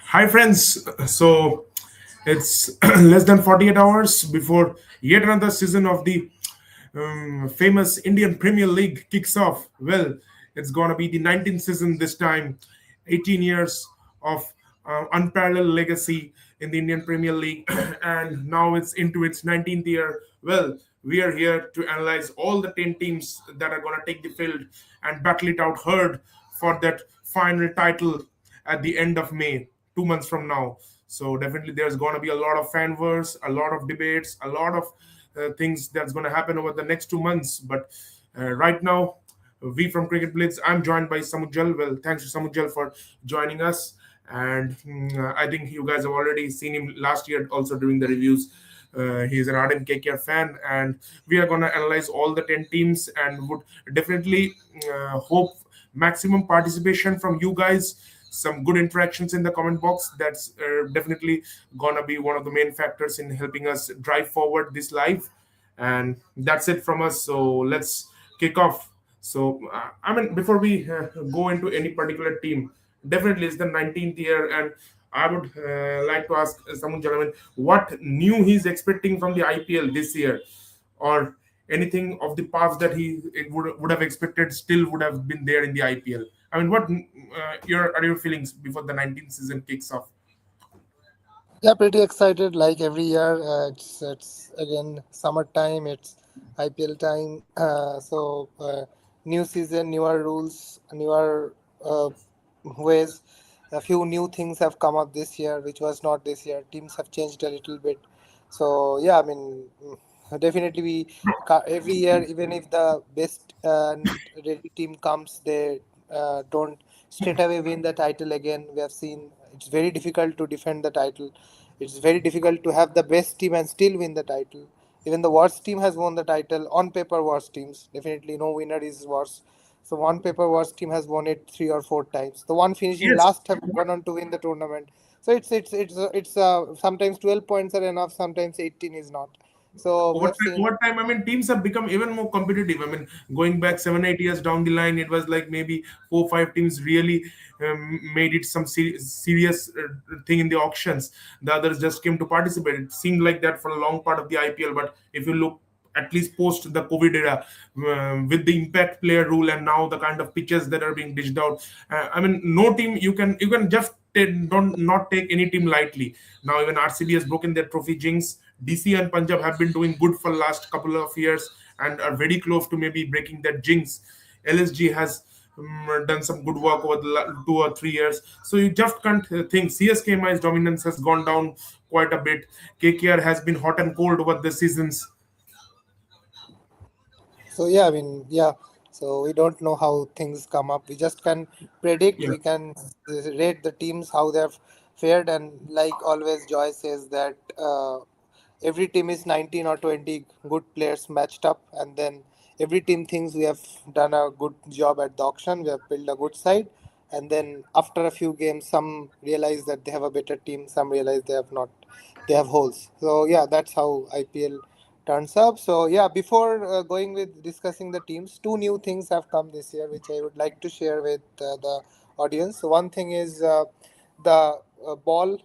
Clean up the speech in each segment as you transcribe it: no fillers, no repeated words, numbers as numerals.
Hi, friends. So it's less than 48 hours before yet another season of the famous Indian Premier League kicks off. Well, it's going to be the 19th season this time, 18 years of unparalleled legacy in the Indian Premier League, and now it's into its 19th year. Well, we are here to analyze all the 10 teams that are going to take the field and battle it out hard for that final title at the end of May, 2 months from now. So definitely there's going to be a lot of fan wars, a lot of debates, a lot of things that's going to happen over the next 2 months. But right now, we from Cricket Blitz, I'm joined by Samujal. Well, thanks to Samujal for joining us. And I think you guys have already seen him last year also during the reviews. He's an ardent KKR fan, and we are going to analyze all the 10 teams and would definitely hope maximum participation from you guys, some good interactions in the comment box. That's definitely gonna be one of the main factors in helping us drive forward this live. And that's it from us, so let's kick off. So I mean, before we go into any particular team, definitely it's the 19th year, and I would like to ask someone, gentlemen, what new he's expecting from the IPL this year, or anything of the past that he would have expected still would have been there in the IPL. I mean, what your feelings before the 19th season kicks off? Yeah, pretty excited. Like every year, it's again summertime. It's IPL time. New season, newer rules, newer ways. A few new things have come up this year, which was not this year. Teams have changed a little bit. So yeah, I mean, definitely every year, even if the best and ready team comes, they don't straight away win the title again. We have seen it's very difficult to defend the title. It's very difficult to have the best team and still win the title. Even the worst team has won the title. On paper, worst teams. Definitely, no winner is worse. So on paper, worst team has won it 3 or 4 times. The one finishing Yes. last have gone on to win the tournament. So it's sometimes 12 points are enough. Sometimes 18 is not. So we over have time, seen. I mean, teams have become even more competitive. I mean, going back 7 8 years down the line, it was like maybe 4 5 teams really made it some serious thing in the auctions. The others just came to participate. It seemed like that for a long part of the IPL. But if you look at least post the COVID era, with the impact player rule and now the kind of pitches that are being dished out, I mean, no team you can just don't not take any team lightly. Now even RCB has broken their trophy jinx. DC and Punjab have been doing good for last couple of years and are very close to maybe breaking that jinx. LSG has done some good work over the 2 or 3 years. So you just can't think CSKMI's dominance has gone down quite a bit. KKR has been hot and cold over the seasons. So yeah, I mean, yeah. So we don't know how things come up. We just can predict. Yeah. We can rate the teams how they've fared, and like always, Joy says that every team is 19 or 20 good players matched up, and then every team thinks we have done a good job at the auction. We have built a good side, and then after a few games, some realize that they have a better team. Some realize they have not. They have holes. So yeah, that's how IPL turns up. So yeah, before going with discussing the teams, two new things have come this year, which I would like to share with the audience. So one thing is the ball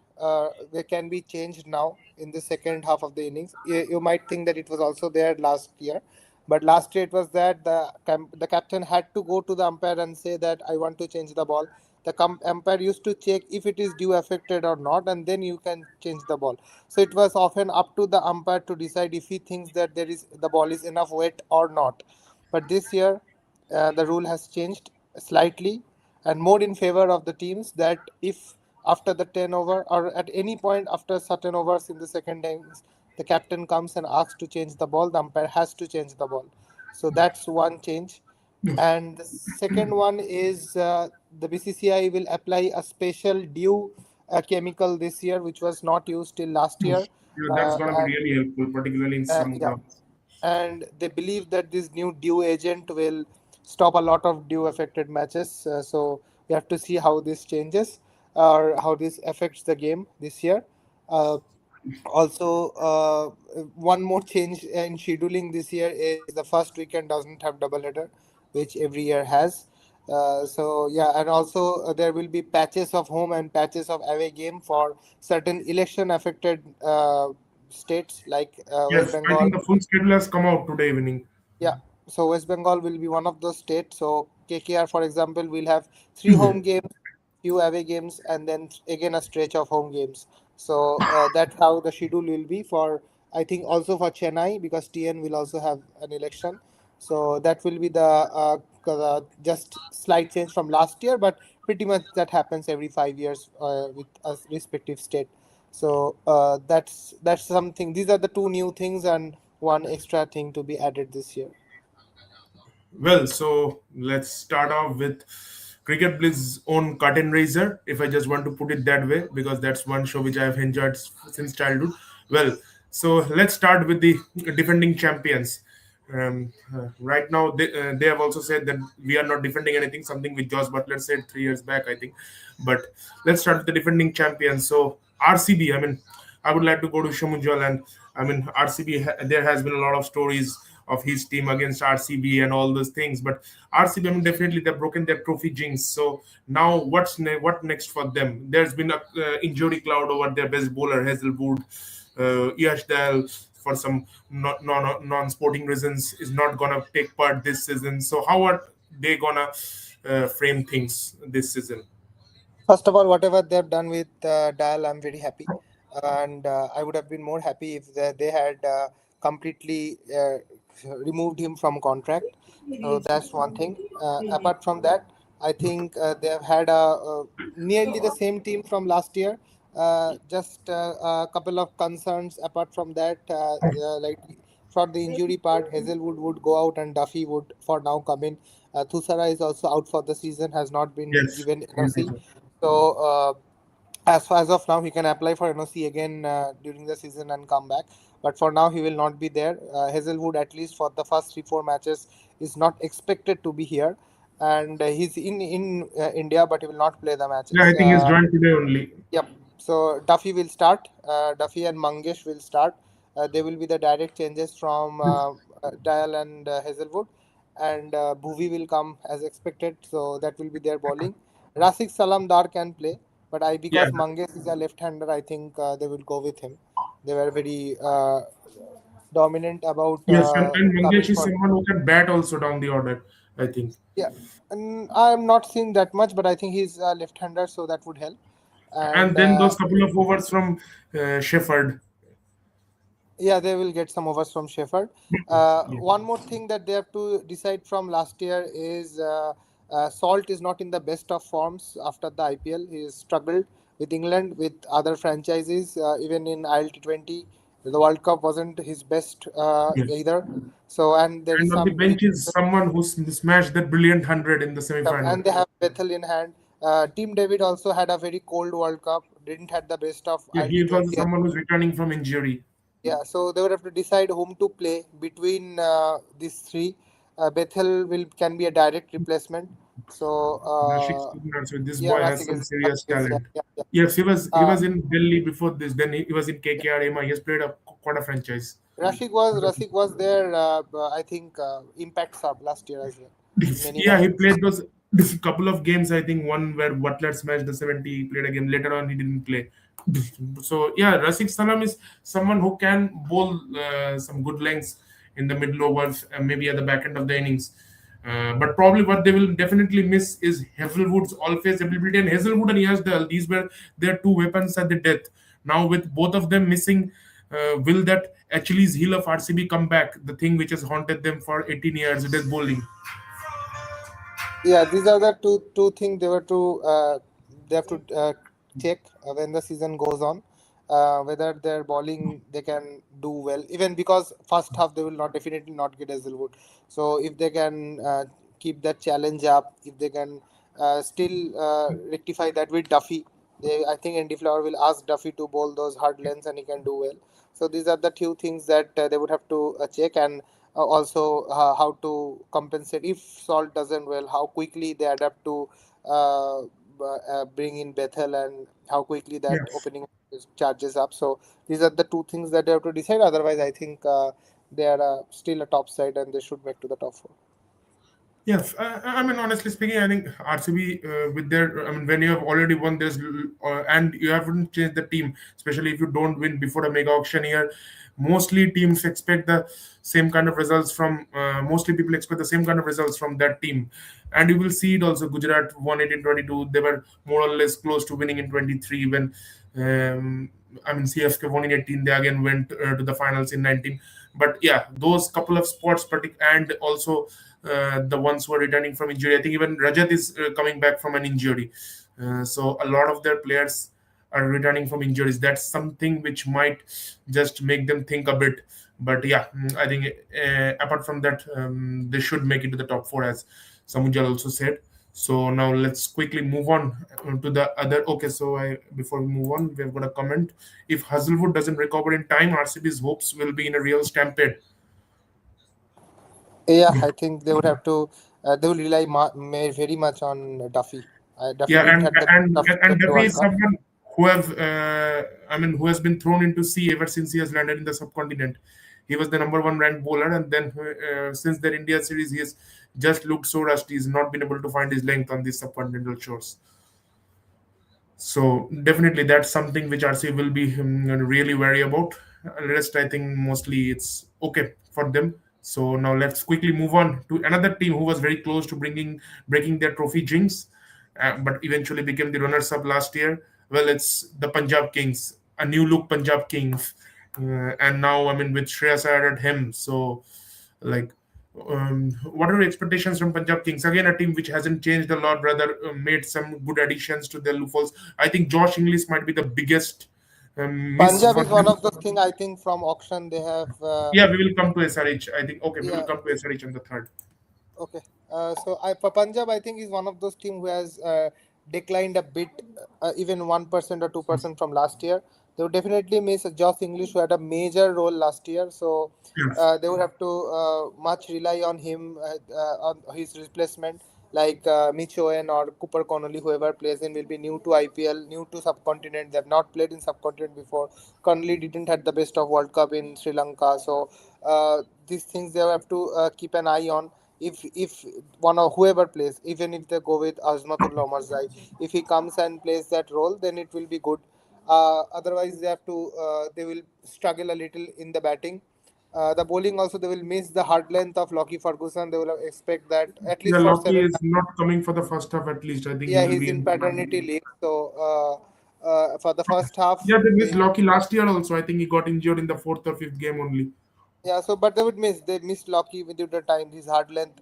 they can be changed now in the second half of the innings. You might think that it was also there last year, but last year it was that the captain had to go to the umpire and say that I want to change the ball. The umpire used to check if it is due affected or not, and then you can change the ball. So it was often up to the umpire to decide if he thinks that the ball is enough weight or not. But this year, the rule has changed slightly and more in favor of the teams that if after the 10 over or at any point after certain overs in the second innings, the captain comes and asks to change the ball, the umpire has to change the ball. So that's one change. And the second one is the BCCI will apply a special dew chemical this year, which was not used till last year. Yeah, that's Uh, gonna be and really helpful, particularly in some yeah, grounds. and they believe that this new dew agent will stop a lot of dew affected matches. So we have to see how this changes or how this affects the game this year. Uh, Also, one more change in scheduling this year is the first weekend doesn't have doubleheader, which every year has. So yeah, and also there will be patches of home and patches of away game for certain election affected states like West Yes, I Bengal. think the full schedule has come out today evening. Yeah, so West Bengal will be one of those states. So KKR, for example, will have three home games, few away games, and then again a stretch of home games. So that's how the schedule will be for. I think also for Chennai because TN will also have an election. So that will be the just slight change from last year, but pretty much that happens every 5 years with a respective state. So that's something. These are the two new things and one extra thing to be added this year. Well, so let's start off with Cricket Blizz's own curtain raiser, if I just want to put it that way, because that's one show which I have enjoyed since childhood. Well, so let's start with the defending champions. Right now, they have also said that we are not defending anything, something which Josh Butler said 3 years back, I think. But let's start with the defending champions. So, RCB, I mean, I would like to go to Shamunjal, and I mean, RCB, there has been a lot of stories of his team against RCB and all those things. But RCB, I mean, definitely they've broken their trophy jinx. So now what next for them? There's been a injury cloud over their best bowler Hazelwood, Yash Dal for some non-sporting reasons is not gonna take part this season. So how are they gonna frame things this season? First of all, whatever they've done with Dial, I'm very happy, and I would have been more happy if they had completely removed him from contract. So that's one thing. Apart from that, I think they have had nearly the same team from last year. Just a couple of concerns. Apart from that, like for the injury part, Hazelwood would go out and Duffy would for now come in. Thusara is also out for the season, has not been Yes. given NOC. So as far as of now, he can apply for NOC again during the season and come back. But for now, he will not be there. Hazelwood, at least for the first 3 4 matches, is not expected to be here, and he's in India, but he will not play the Yeah, I matches. think he's joined today only. Yep. So Duffy will start. Duffy and Mangesh will start. They will be the direct changes from Dial and Hazelwood, and Bhuvi will come as expected. So that will be their bowling. Rasik Salamdar can play, but I Yeah. because Mangesh is a left-hander, I think they will go with him. They were very dominant about Yes, and coming Mangesh is for. someone who can bat also down the order, I think. Yeah, and I'm not seeing that much, but I think he's a left-hander, so that would help. And And then those couple of overs from Shefford. yeah, they will get some overs from Shepard. Yeah. One more thing that they have to decide from last year is Salt is not in the best of forms after the IPL. He struggled with England, with other franchises, even in IL T20. The World Cup wasn't his best Yes. either. So, and there is And on the some bench is someone who smashed that brilliant 100 in the semi-final. and they have Bethel in hand. Team David also had a very cold World Cup. Didn't had the best of Yeah, he ILT was 20. someone who's returning from injury. Yeah, so they would have to decide whom to play between these three. Bethel will can be a direct replacement. So Rashik Sugnar, so this yeah, boy has Rasik some is serious yeah, talent. yeah, yeah. Yes, he was Uh, in Delhi before this. Then he was in KKR EMA. He has played a quite a franchise. Rashik was there. I think Impact sub last year as well in many Yeah, he matches. played those couple of games. I think one where Butler smashed the 70. He played a game. Later on, he didn't play. So yeah, Rasik Salam is someone who can bowl some good lengths in the middle overs, maybe at the back end of the innings. But probably what they will definitely miss is Hazelwood's all-phase ability, and Hazelwood and Yashdal. These were their two weapons at the death. Now with both of them missing, will that Achilles heel of RCB come back? The thing which has haunted them for 18 years, it is bowling. Yeah, these are the two things they have to check when the season goes on, whether their bowling they can do well. Even because first half they will not definitely not get Hazelwood. So if they can keep that challenge up, if they can still rectify that with Duffy, I think Andy Flower will ask Duffy to bowl those hard lengths and he can do well. So these are the two things that they would have to check, and also how to compensate if Salt doesn't well, how quickly they adapt to bring in Bethel, and how quickly that Yes. opening charges up. So these are the two things that they have to decide. Otherwise, I think they are still a top side and they should make to the top four. Yeah, I mean, honestly speaking, I think RCB with their, I mean, when you have already won this and you haven't changed the team, especially if you don't win before a mega auction year, mostly teams expect the same kind of results from, mostly people expect the same kind of results from that team. And you will see it also. Gujarat won it in 22. They were more or less close to winning in 23 when, I mean, CSK won in 18. They again went to the finals in 19. But yeah, those couple of spots, and also the ones who are returning from injury. I think even Rajat is coming back from an injury. So a lot of their players are returning from injuries. That's something which might just make them think a bit. But yeah, I think apart from that, they should make it to the top four, as Samujal also said. So now let's quickly move on to the other. Okay, so before we move on, we've got a comment. If Hazelwood doesn't recover in time, RCB's hopes will be in a real stampede. Yeah, I think they would have to. They will rely very much on Duffy. Duffy Yeah, didn't have the best of and T20 Duffy World is Cup. someone who have I mean who has been thrown into sea ever since he has landed in the subcontinent. He was the number one ranked bowler, and then since their India series, he has just looked so rusty. He's not been able to find his length on these subcontinental shores. So definitely that's something which RC will be really wary about. Rest, I think mostly it's okay for them. So now let's quickly move on to another team who was very close to bringing breaking their trophy jinx, but eventually became the runners-up last year. Well, it's the Punjab Kings, a new look Punjab Kings, and now I mean with Shreyas Iyer at him. So like, what are your expectations from Punjab Kings? Again, a team which hasn't changed a lot, rather made some good additions to their loopholes. I think Josh Inglis might be the biggest miss Punjab for is one them. of those things. I think from auction they have. Yeah, we will come to SRH. I think okay, we will Yeah. come to SRH on the third. Okay. For Punjab, I think is one of those teams who has declined a bit, even 1% or 2% from last year. They would definitely miss Josh English, who had a major role last year. So Yes. they would have to much rely on him, on his replacement, like Mitch Owen or Cooper Connolly, whoever plays in will be new to IPL, new to subcontinent. They have not played in subcontinent before. Connolly didn't had the best of World Cup in Sri Lanka, so these things they have to keep an eye on. If one or whoever plays, even if they go with Azmatullah Omarzai, if he comes and plays that role, then it will be good. Otherwise, they will struggle a little in the batting. The bowling also they will miss the hard length of Lockie Ferguson. They will expect that at Yeah, least for Loki seven is matches. not coming for the first half at least. I think he Yeah, will he's be in in. paternity leave, so for the first half, Yeah, they missed they Loki last year also. I think he got injured in the fourth or fifth game only. yeah. So but they missed Lockie with the time his hard length.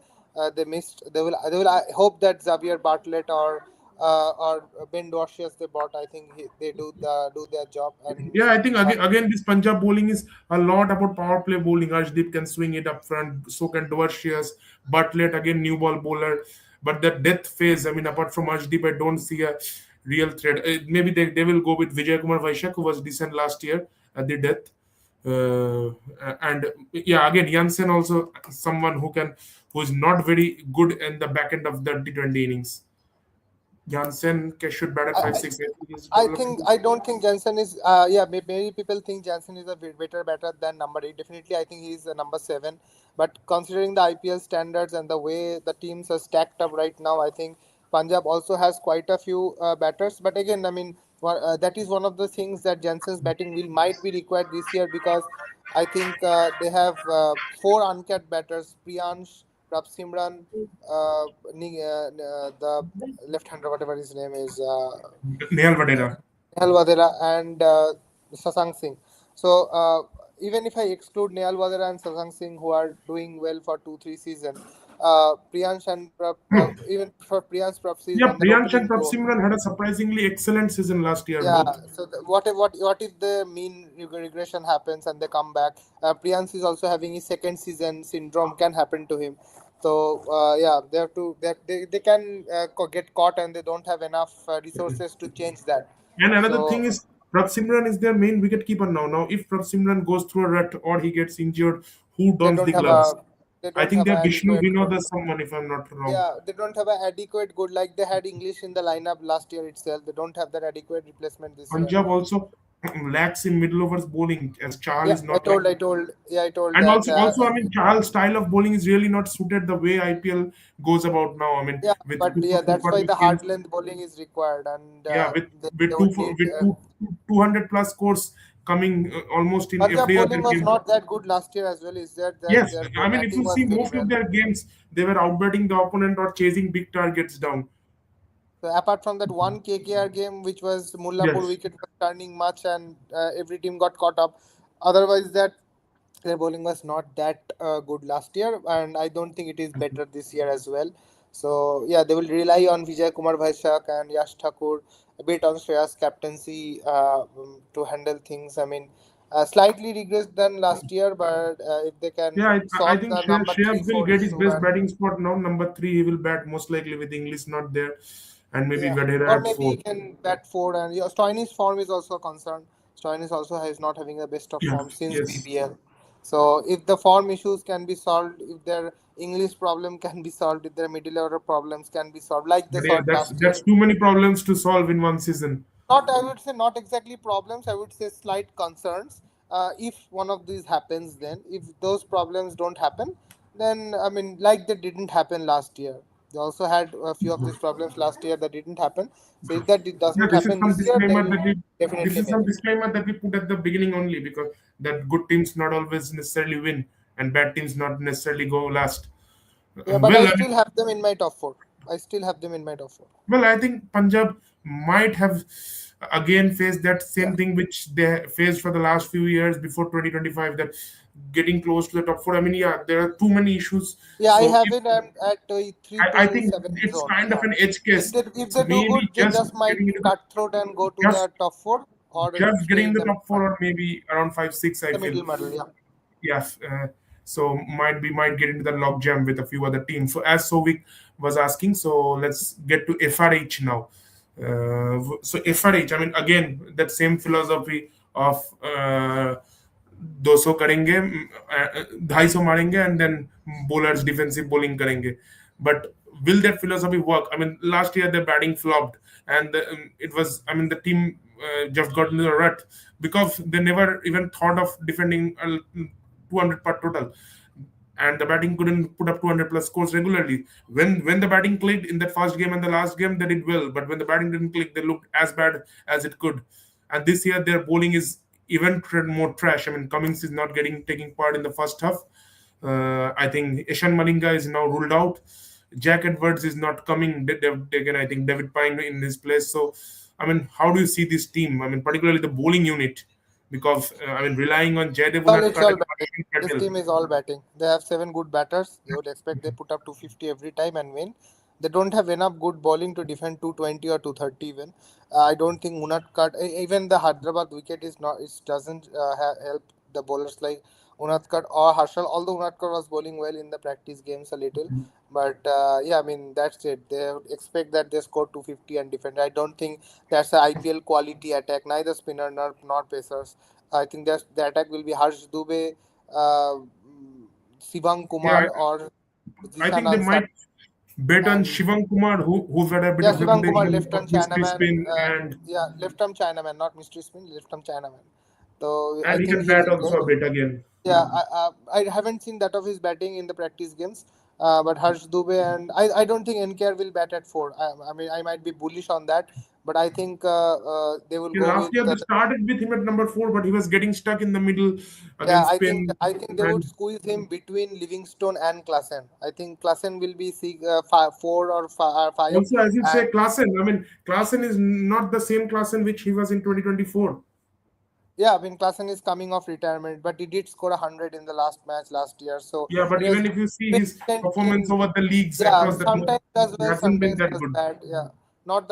They missed. I hope that Xavier Bartlett or Ben Dorcius they bought. I think they do their job and. Yeah, I think Uh, again this Punjab bowling is a lot about power play bowling. Arshdeep can swing it up front, so can Dwarcius. Bartlett again new ball bowler, but the death phase. I mean, apart from Arshdeep, I don't see a real threat. Maybe they will go with Vijay Kumar Vaishak, who was decent last year at the death. Uh, and yeah, again Jansen also someone who is not very good in the back end of the T20 innings. Jansen should bat at I, 5-6. I think he's I developing. think I don't think Jensen is. Yeah, many people think Jensen is a better batter than number 8. Definitely, I think he's a number 7. But considering the IPL standards and the way the teams are stacked up right now, I think Punjab also has quite a few batters. But again, I mean, that is one of the things that Jensen's batting will might be required this year because I think they have four uncapped batters: Priyansh, Prabsimran, the left-hander, whatever his name is. Nehal Vadera. Nehal Vadera and Sasang Singh. So even if I exclude Nehal Vadera and Sasang Singh, who are doing well for 2 3 seasons, Priyansh and even for Priyansh Prapsi Yeah, and their Priyansh and opening duo. Prabsimran had a surprisingly excellent season last year, Yeah. both. So what if the mean regression happens and they come back? Priyansh is also having his second season syndrome can happen to him. So yeah, they have to they can get caught and they don't have enough resources to change that. And another thing So is, Prabsimran is their main wicket keeper now. Now, if Prabsimran goes through a rut or he gets injured, who they dons the don't have gloves? a they I don't think have they an have Vishnu adequate Vinod good. or someone, if I'm not wrong. Yeah, they don't have an adequate good like they had English in the lineup last year itself. They don't have that adequate replacement this year. Punjab also. lacks in middle overs bowling, as Chahal Yeah, is not like. I told And that. also, I mean, Chahal's style of bowling is really not suited the way IPL goes about now. I mean, Yeah, with but yeah, that's why 240 the hard skills, length bowling is required, and yeah, they would need. with 200 plus scores coming almost in Punjab every other bowling was game. not that good last year as well. Is that Yes, their I mean, if batting you was see very most of well. their games, they were outbatting the opponent or chasing big targets down. So apart from that one KKR game, which was Mullapur Yes. wicket was turning much, and every team got caught up. Otherwise, that their bowling was not that good last year, and I don't think it is better this year as well. So yeah, they will rely on Vijay Kumar Vaishak and Yash Thakur, a bit on Shreya's captaincy to handle things. I mean, slightly regressed than last year, but if they can Yeah, I solve think the number three Shreyas will four get his issue, best and batting spot now. Number three, he will bat most likely with English not there, and maybe yeah, or Vadera at maybe he four. can bat four. And yeah, Stoinis' form is also a concern. Stoinis also is not having the best of Yeah, form since yes. BBL. So if the form issues can be solved, if their English problem can be solved, if their middle order problems can be solved, like they But yeah, solved last year, that's too many problems to solve in one season. not I would say not exactly problems, I would say slight concerns. If one of these happens, then if those problems don't happen, then I mean, like they didn't happen last year. They also had a few of these problems last year that didn't happen. So if that Yeah, doesn't happen this year, they will this definitely is make some it. disclaimer that we put at the beginning only, because that good teams not always necessarily win and bad teams not necessarily go last. Yeah, but Well, I I mean, still have them in my top four. I still have them in my top four. I think Punjab might have again faced that Yeah, same thing which they faced for the last few years before 2025, that getting close to the top four. I mean, yeah, there are too many issues. yeah, I So have if, it at three I to think seven it's zone. kind of Yeah, an edge case. if So they do maybe good, they just might getting into the cut throat and go to just the top four or just stay getting in in the the top middle. four, or maybe around 5 6, I The feel. middle model, yeah. Yes. So might get into the logjam with a few other teams. So as Sovik was asking, so let's get to FRH now. So FRH, I mean, again, that same philosophy of 200 करेंगे, 250 मारेंगे, and then bowlers defensive bowling करेंगे. But will that philosophy work? I mean, last year the batting flopped, and it was, I mean, the team just got into the rut because they never even thought of defending 200 per total, and the batting couldn't put up 200 plus scores regularly. When the batting clicked in that first game and the last game, they did well, but when the batting didn't click, they looked as bad as it could. And this year their bowling is even more trash. I mean, Cummins is not getting taking part in the first half. I think Ishan Malinga is now ruled out. Jack Edwards is not coming. They've taken, I think, David Pine in his place. So, I mean, how do you see this team? I mean, particularly the bowling unit, because I mean, relying on Jaydev It's Unadkat all and batting. Parveen This Patel. team is all batting. They have seven good batters. You would expect they put up 250 every time and win. They don't have enough good bowling to defend 220 or 230 even. I don't think Unatkat, even the Hyderabad wicket is not, it doesn't help the bowlers like Unatkat or Harshal, although Unatkat was bowling well in the practice games a little. But yeah, I mean, that's it. They would expect that they score 250 and defend. I don't think that's an IPL quality attack, neither spinner nor pacers. I think the attack will be Harsh Dubey, uh, Sivang Yeah, Kumar, or I Zishan think they Ansari. might bet on And Shivam Kumar, who's had a bit yeah, of Sivang Kumar, reputation left of arm mystery Chinaman. spin, Yeah, left arm Chinaman, not mystery spin, left arm Chinaman. So I and he think can he bat will play. also a bit again. Yeah, I haven't seen that of his batting in the practice games. But Harsh Dubey and I don't think NKR will bat at four. I mean, I might be bullish on that, but I think they will Yeah, go last with year they started with him at number four, but he was getting stuck in the middle yeah, against Spain. I think they would And squeeze him between Livingstone and Klassen. I think Klassen will be four or five, also, as you and say, Klaasen. I mean, Klaasen is not the same Klaasen which he was in 2024. yeah, I mean Klassen is coming off retirement, but he did score 100 in the last match last year, so Yeah, but it was even if you see his consistent performance in over the leagues yeah, across the globe, sometimes does it well, hasn't been sometimes that does good. bad. Yeah, not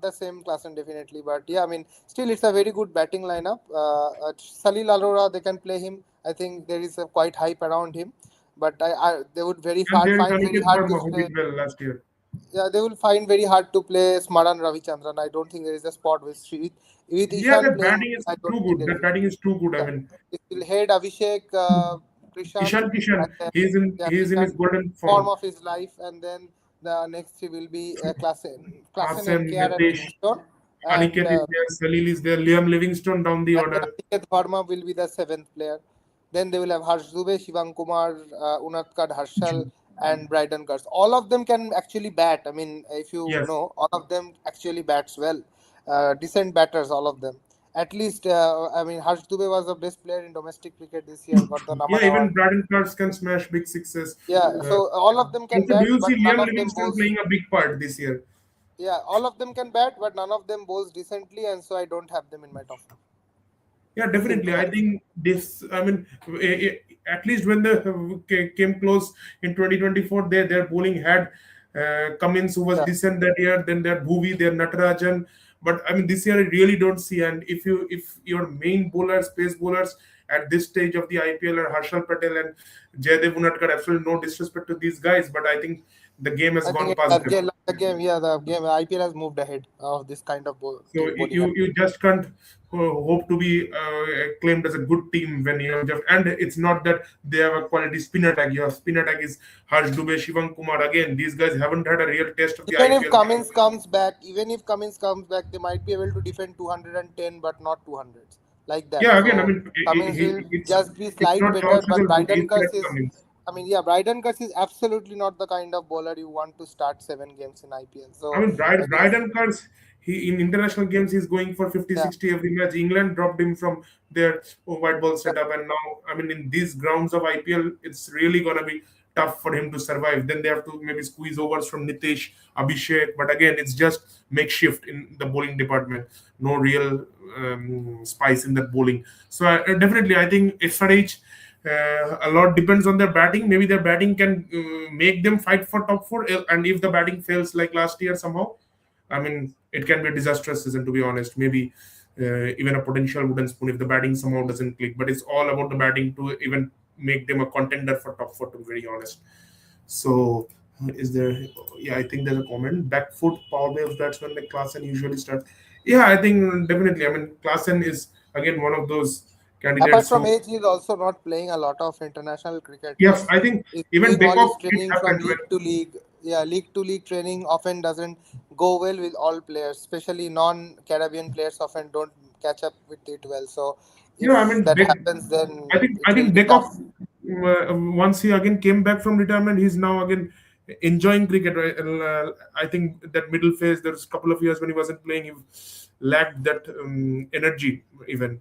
the same Klassen definitely, but yeah, I mean still it's a very good batting lineup. Salil Arora, they can play him. I think there is a quite hype around him, but they would And there is find very Aniket hard to Verma, who play. did well last year. Yeah, they will find very hard to play Smaran Ravichandran. I don't think there is a spot with Yeah, Ishan that playing. batting is I don't too think good. there is. That batting is too good. I Yeah, mean, it will head Abhishek, Krishant, Ishan and Kishan, then yeah, he is in his Kishan golden form form. of his life, and then the next three will be Klassen Hasan, NKR and Nitish, Livingstone. and Aniket is there, Salil is there, Liam Livingstone down the then order. Aniket Verma will be the seventh player. Then they will have Harsh Dubey, Shivam Kumar, Unatkad Harshal, and Bryden Curse. All of them can actually bat. I mean, if you Yes. know, all of them actually bats well. Decent batters, all of them. At least, I mean, Harsh Dubey was the best player in domestic cricket this year. Got the Yeah, Naman even Award. Braden Cards can smash big sixes. Yeah, Uh, so all of them can Also, do bat, you see but none Liam of them Livingston bowls. playing a big part this year? Yeah, all of them can bat, but none of them bowls decently, and so I don't have them in my top five. Yeah, definitely. Simple I as. think this. I mean, at least when they came close in 2024, their bowling had Cummins, who was Yeah, decent that year. Then their Bhuvi, their Natarajan. But I mean, this year I really don't see. And if your main bowlers, pace bowlers at this stage of the IPL are Harshal Patel and Jaydev Unatkar, absolutely no disrespect to these guys, but I think the game has I think gone it past has, them. yeah, the game, yeah, the game IPL has moved ahead of this kind of So bowling. you just can't hope to be claimed as a good team when you have just, and it's not that they have a quality spin attack. Your spin attack is Harsh Dubey, Shivam Kumar. Again, these guys haven't had a real test of the IPL. Even if Cummins comes back, they might be able to defend 210, but not 200 like that. Yeah, again, I So mean, Cummins will just be it's slight not better, Josh but Hazelwood. He's Bryden Curse Pat is. Cummins. I mean, yeah, Bryden Curse is absolutely not the kind of bowler you want to start 7 games in IPL. I So mean, I guess, Bryden Curse, he in international games he's going for 50, yeah, 60 every match. England dropped him from their white ball yeah, setup, and now I mean in these grounds of IPL, it's really gonna be tough for him to survive. Then they have to maybe squeeze overs from Nitish, Abhishek, but again, it's just makeshift in the bowling department. No real spice in that bowling. So definitely, I think SRH. A lot depends on their batting. Maybe their batting can make them fight for top four, and if the batting fails like last year somehow, I mean, it can be a disastrous season to be honest. Maybe even a potential wooden spoon if the batting somehow doesn't click. But it's all about the batting to even make them a contender for top four. To be very honest. So is there? Yeah, I think there's a comment. Back foot power play of batsman like Klassen usually start. Yeah, I think definitely. I mean, Klassen is again one of those apart candidates from who. age, he's also not playing a lot of international cricket. Yes, I think He's even doing all his Bekov didn't training have from that well. league to league. Yeah, league to league training often doesn't go well with all players, especially non-Caribbean players often don't catch up with it well. So Yeah, I if mean, that happens, then I it will think be Bekov, tough. once he again came back from retirement, he's now again enjoying cricket. Right? And, I think that middle phase, there's a couple of years when he wasn't playing, he lacked that energy. Even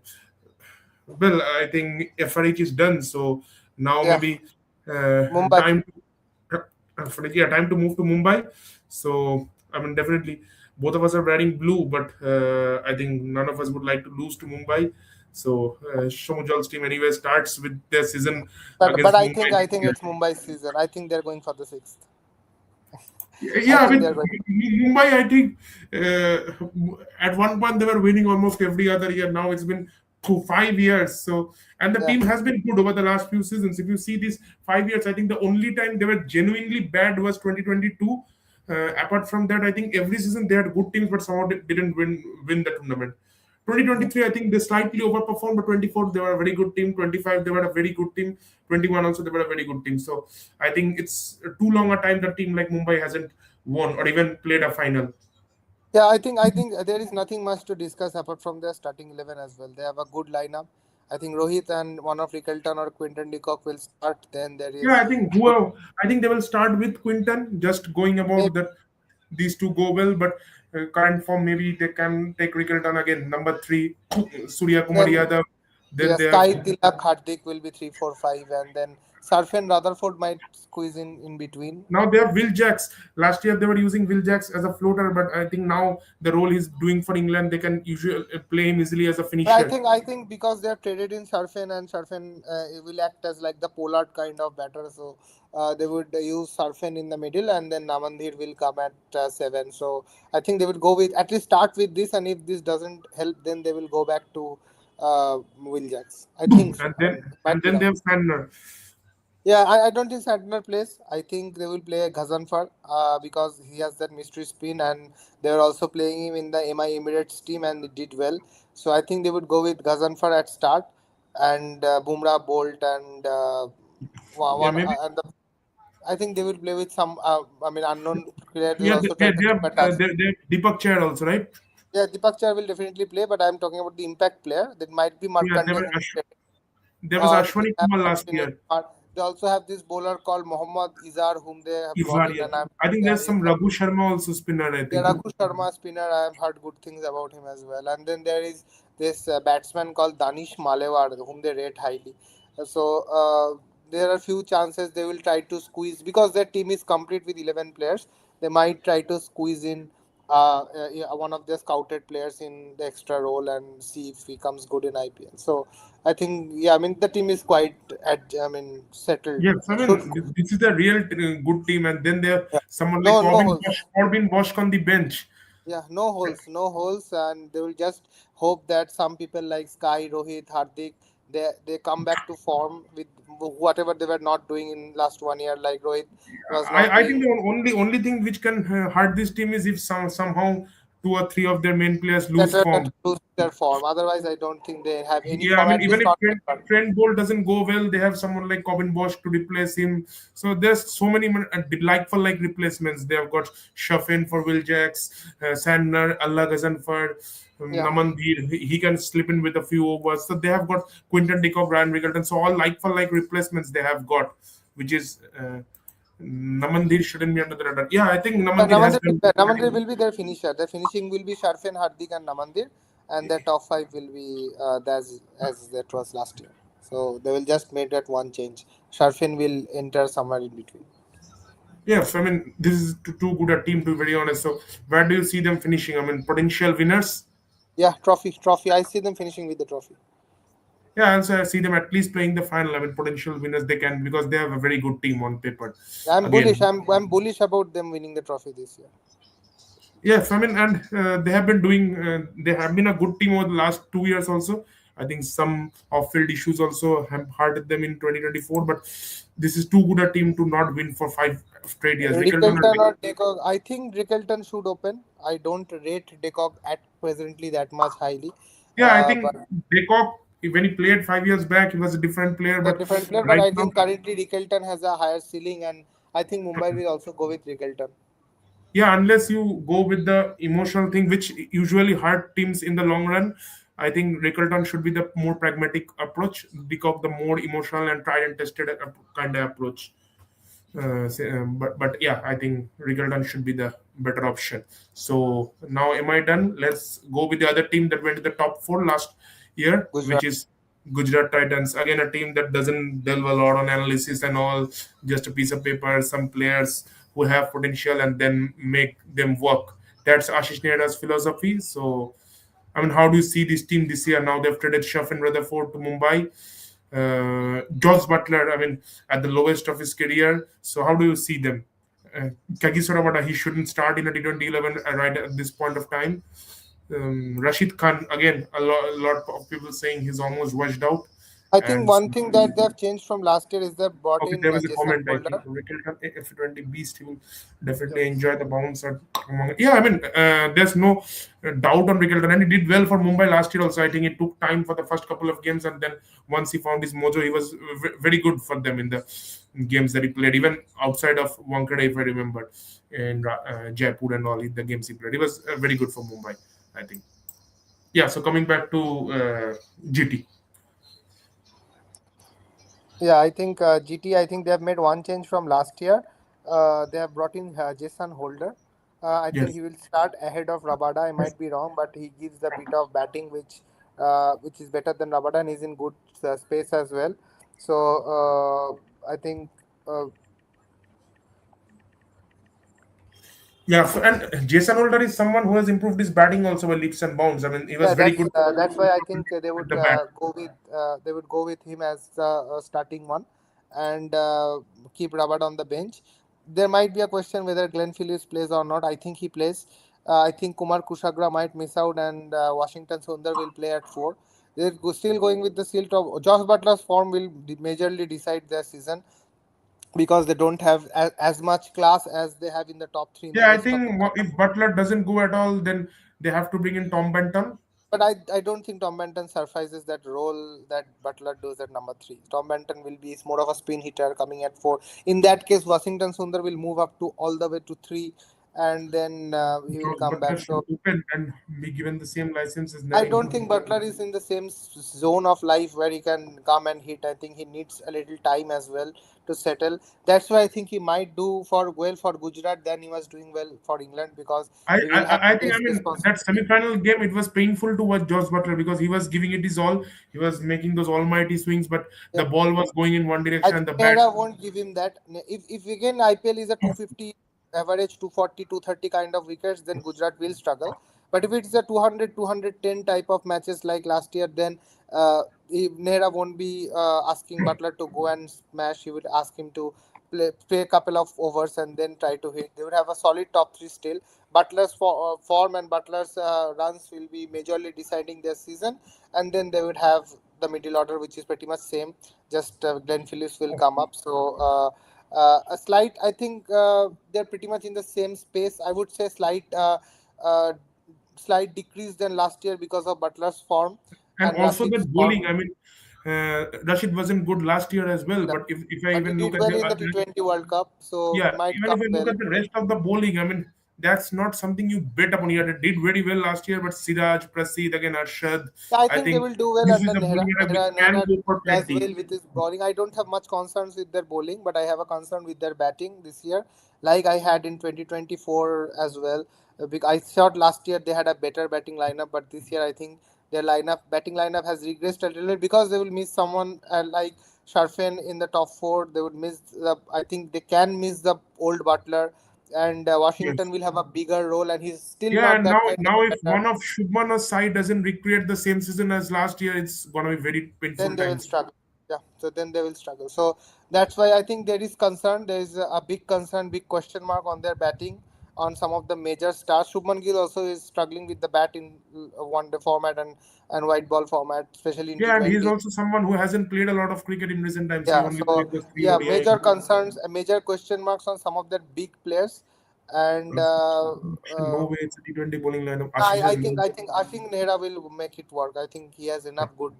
well, I think FRH is done, so now Yeah, maybe Mumbai. time yeah, time to move to Mumbai. So I mean, definitely both of us are wearing blue, but I think none of us would like to lose to Mumbai. So Shomujal's team anyway starts with their season But against I Mumbai I this think year. it's Mumbai's season. I think they're going for the sixth. I Yeah, think with they're going. Mumbai, I think at one point they were winning almost every other year. Now it's been 5 years. So, and the Yeah. team has been good over the last few seasons. If you see these 5 years, I think the only time they were genuinely bad was 2022. Apart from that, I think every season they had good teams, but somehow they didn't win the tournament. 2023, I think they slightly overperformed, but 24 they were a very good team. 25 they were a very good team. 21 also they were a very good team. So I think it's too long a time that team like Mumbai hasn't won or even played a final. Yeah, I think there is nothing much to discuss apart from their starting 11 as well. They have a good lineup. I think Rohit and one of Rickelton or Quinton de Kock will start. Then there Yeah, is good, I think they will start with Quinton, just going about maybe, that these two go well, but current form maybe they can take Rickelton again. Number three, Surya Kumar then Yadav. Then yeah, they have Sky Tilak Hardik will be 3, 4, 5, and then Sarfan Rutherford might squeeze in between. now they have Will Jacks. Last year they were using Will Jacks as a floater, but I think now the role he's doing for England, they can usually play him easily as a But finisher. I think because they have traded in Sarfan and Sarfan will act as like the Pollard kind of batter, so they would use Sarfan in the middle, and then Namandhir will come at 7. So I think they would go with at least start with this, and if this doesn't help, then they will go back to Will Jacks. I think so. and I mean, then might be they wrong. have Sandner. Yeah, I don't think Santner plays. I think they will play Ghazanfar because he has that mystery spin, and they are also playing him in the MI Emirates team, and he did well. So I think they would go with Ghazanfar at start, and Bumrah, Bolt, and Yeah, maybe. and I think they will play with some. I mean, unknown players will Yeah, also try to they keep have a touch. they have Deepak Chair also, right? Yeah, Deepak Char will definitely play, but I'm talking about the impact player. That might be Yeah, Markanday, whom there was or they Ashwani have Kumar a last spinner. year. They also have this bowler called Mohammad Izar, whom they have brought in, Ivaria. and I'm I think yeah, there's some Raghu Sharma also spinner, I yeah, think. Raghu Sharma spinner. I have heard good things about him as well. And then there is this batsman called Danish Malewar, whom they rate highly. So there are few chances they will try to squeeze because their team is complete with 11 players. They might try to squeeze in yeah, one of their scouted players in the extra role and see if he comes good in IPL. So I think yeah, I mean the team is quite I mean settled. Yes, I Should mean this is a real good team, and then there yeah. someone like No holes. Corbin Bosch on the bench. Yeah, no holes, and they will just hope that some people like Sky, Rohit, Hardik, they come back to form with whatever they were not doing in last 1 year. Like Rohit was not I think doing the only thing which can hurt this team is if somehow two or three of their main players lose that form. lose their form. Otherwise, I don't think they have any Yeah, I form. mean, At even least if not paper. Trent Bolt doesn't go well, they have someone like Corbin Bosch to replace him. So there's so many like for like replacements. They have got Shuffin for Will Jacks, Sandner, Allah Ghazan for Yeah, Namandir. He can slip in with a few overs. So they have got Quinton de Kock, Ryan Riggleton. So all like for like replacements they have got, which is Namandir shouldn't be under the radar. Yeah, I think Namandir has done Namandir pretty will be their finisher. Their finishing will be Sharfin, Hardik, and Namandir, and their top five will be as that was last year. So they will just make that one change. Sharfin will enter somewhere in between. Yes, I mean this is too good a team to be very honest. So where do you see them finishing? I mean potential winners. Yeah, trophy. I see them finishing with the trophy. Yeah, also I see them at least playing the final. I mean potential winners they can because they have a very good team on paper. I'm bullish. Again, I'm bullish about them winning the trophy this year. yes, I mean and they have been doing. They have been a good team over the last 2 years also. I think some off-field issues also have hurted them in 2024, but this is too good a team to not win for 5 straight years. Rickleton, Rickleton or Decock? I think Rickleton should open. I don't rate Decock at presently that much highly, yeah, I but think Decock when he played 5 years back, he was a different player, a but different player. But right I now think currently Rickleton has a higher ceiling, and I think Mumbai will also go with Rickleton. yeah, unless you go with the emotional thing, which usually hurt teams in the long run, I think Rickleton should be the more pragmatic approach. Decock the more emotional and tried and tested kind of approach. But yeah, I think Riggleton should be the better option. So now am I done? Let's go with the other team that went to the top four last year, which Gujarat. is Gujarat Titans. Again, a team that doesn't delve a lot on analysis and all, just a piece of paper, some players who have potential and then make them work. That's Ashish Nehra's philosophy. So I mean, how do you see this team this year? Now they've traded Shuff and Rutherford to Mumbai. Josh Butler, I mean, at the lowest of his career. So how do you see them? Kagiso Rabada, he shouldn't start in a T20 11 right at this point of time. Rashid Khan, again, a lot of people saying he's almost washed out. I think And one thing that they've changed from last year is they brought okay, in there was a Jason comment. I think Holder. Rickleton F20 Beast. He will definitely Yes. enjoy the bounce. Yeah, I mean, there's no doubt on Rickleton, and he did well for Mumbai last year. Also, I think it took time for the first couple of games, and then once he found his mojo, he was very good for them in the games that he played, even outside of Wankhede, if I remember, in Jaipur and all the games he played. He was very good for Mumbai, I think. Yeah. So coming back to GT. Yeah, I think GT. I think they have made one change from last year. They have brought in Jason Holder. I think Yes. he will start ahead of Rabada. I might be wrong, but he gives the bit of batting which is better than Rabada, and he's in good space as well. So I think uh, Yeah, and Jason Holder is someone who has improved his batting also by leaps and bounds. I mean, he was yeah, very good that's why I think with the bat. they would go with him as the starting one, and keep Rabada on the bench. There might be a question whether Glenn Phillips plays or not. I think he plays. I think Kumar Kushagra might miss out, and Washington Sundar will play at four. Still going with the silt of Josh Butler's form will majorly decide their season because they don't have as much class as they have in the top three in the Yeah, I rest of the think lineup. if Butler doesn't go at all, then they have to bring in Tom Benton. But I don't think Tom Benton suffices that role that Butler does at number three. Tom Benton will be more of a spin hitter coming at four. In that case, Washington Sundar will move up to all the way to three, and then he will Because come Butler back. should So open and be given the same license as I Narim. don't think Butler is in the same zone of life where he can come and hit. I think he needs a little time as well to settle. That's why I think he might do for well for Gujarat than he was doing well for England, because I, he I will have I think, less I mean, that responsibility. semi-final game, it was painful to watch Josh Butler because he was giving it his all. He was making those almighty swings, but Yeah. the ball was going in one I direction think and the bat. Nehra won't give him that. If again IPL is a 250 average, 240, 230 kind of wickets, then Gujarat will struggle. But if it's a 200, 210 type of matches like last year, then Nehra won't be asking Butler to go and smash. He would ask him to play a couple of overs and then try to hit. They would have a solid top three still. Butler's form and Butler's runs will be majorly deciding their season, and then they would have the middle order, which is pretty much same. Just Glenn Phillips will come up. So a slight, I think they're pretty much in the same space. I would say uh, slight decrease than last year because of Butler's form And and also Rashid's that bowling. form. I mean, Rashid wasn't good last year as well. Yeah. But if I But he even look did at well the in the T20 World Cup, so yeah, he might even come if I look well. at the rest of the bowling, I mean, that's not something you bet upon. Yeah, they did very well last year, but Siraj, Prasid, again Arshad, Yeah, I I think they think will do well this is under a Nehra. bowling attack which can Nehra go for does 20. well with his bowling. I don't have much concerns with their bowling, but I have a concern with their batting this year, like I had in 2024 as well. I thought last year they had a better batting lineup, but this year I think their batting lineup has regressed a little bit because they will miss someone like Sharfen in the top four. They would miss I think they can miss the old Butler, and Yes. Washington will have a bigger role, and he's still Yeah, not and that now kind of now if a batter. one of Shubman's side doesn't recreate the same season as last year, it's gonna be very Then painful they will times. struggle. Yeah, so then they will struggle. So that's why I think there is concern. There is a big concern, big question mark on their batting on some of the major stars. Shubman Gill also is struggling with the bat in one day format and white ball format, especially in Yeah, and he's T20. also someone who hasn't played a lot of cricket in recent times. He Yeah, only played so those three yeah, ODI. major concerns, major question marks on some of their big players, and No way it's a T20 bowling lineup. I, Ashish I has think low. I think I think Nehra will make it work. I think he has enough good,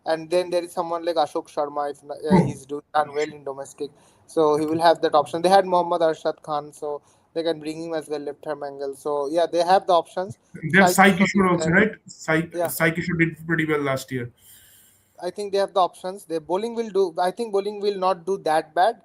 and then there is someone like Ashok Sharma if he's doing done well in domestic, so he will have that option. They had Mohammad Arshad Khan, so they can bring him as well left arm angle. So yeah, they have the options. Then Sai Sai Kishore is Kishore also, there. right? Yeah, Sai Kishore did pretty well last year. I think they have the options. Their bowling will do. I think bowling will not do that bad.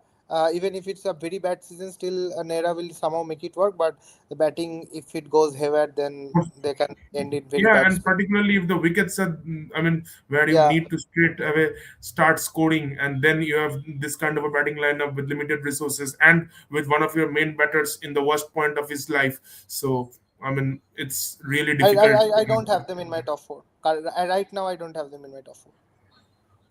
Even if it's a very bad season, still Nehra will somehow make it work. But the batting, if it goes haywire, then they can end it very Yeah, bad. and particularly if the wickets are, I mean, where you Yeah, need to straight away start scoring, and then you have this kind of a batting lineup with limited resources and with one of your main batters in the worst point of his life. So, I mean, it's really difficult. I don't have them in my top four. Right now, I don't have them in my top four.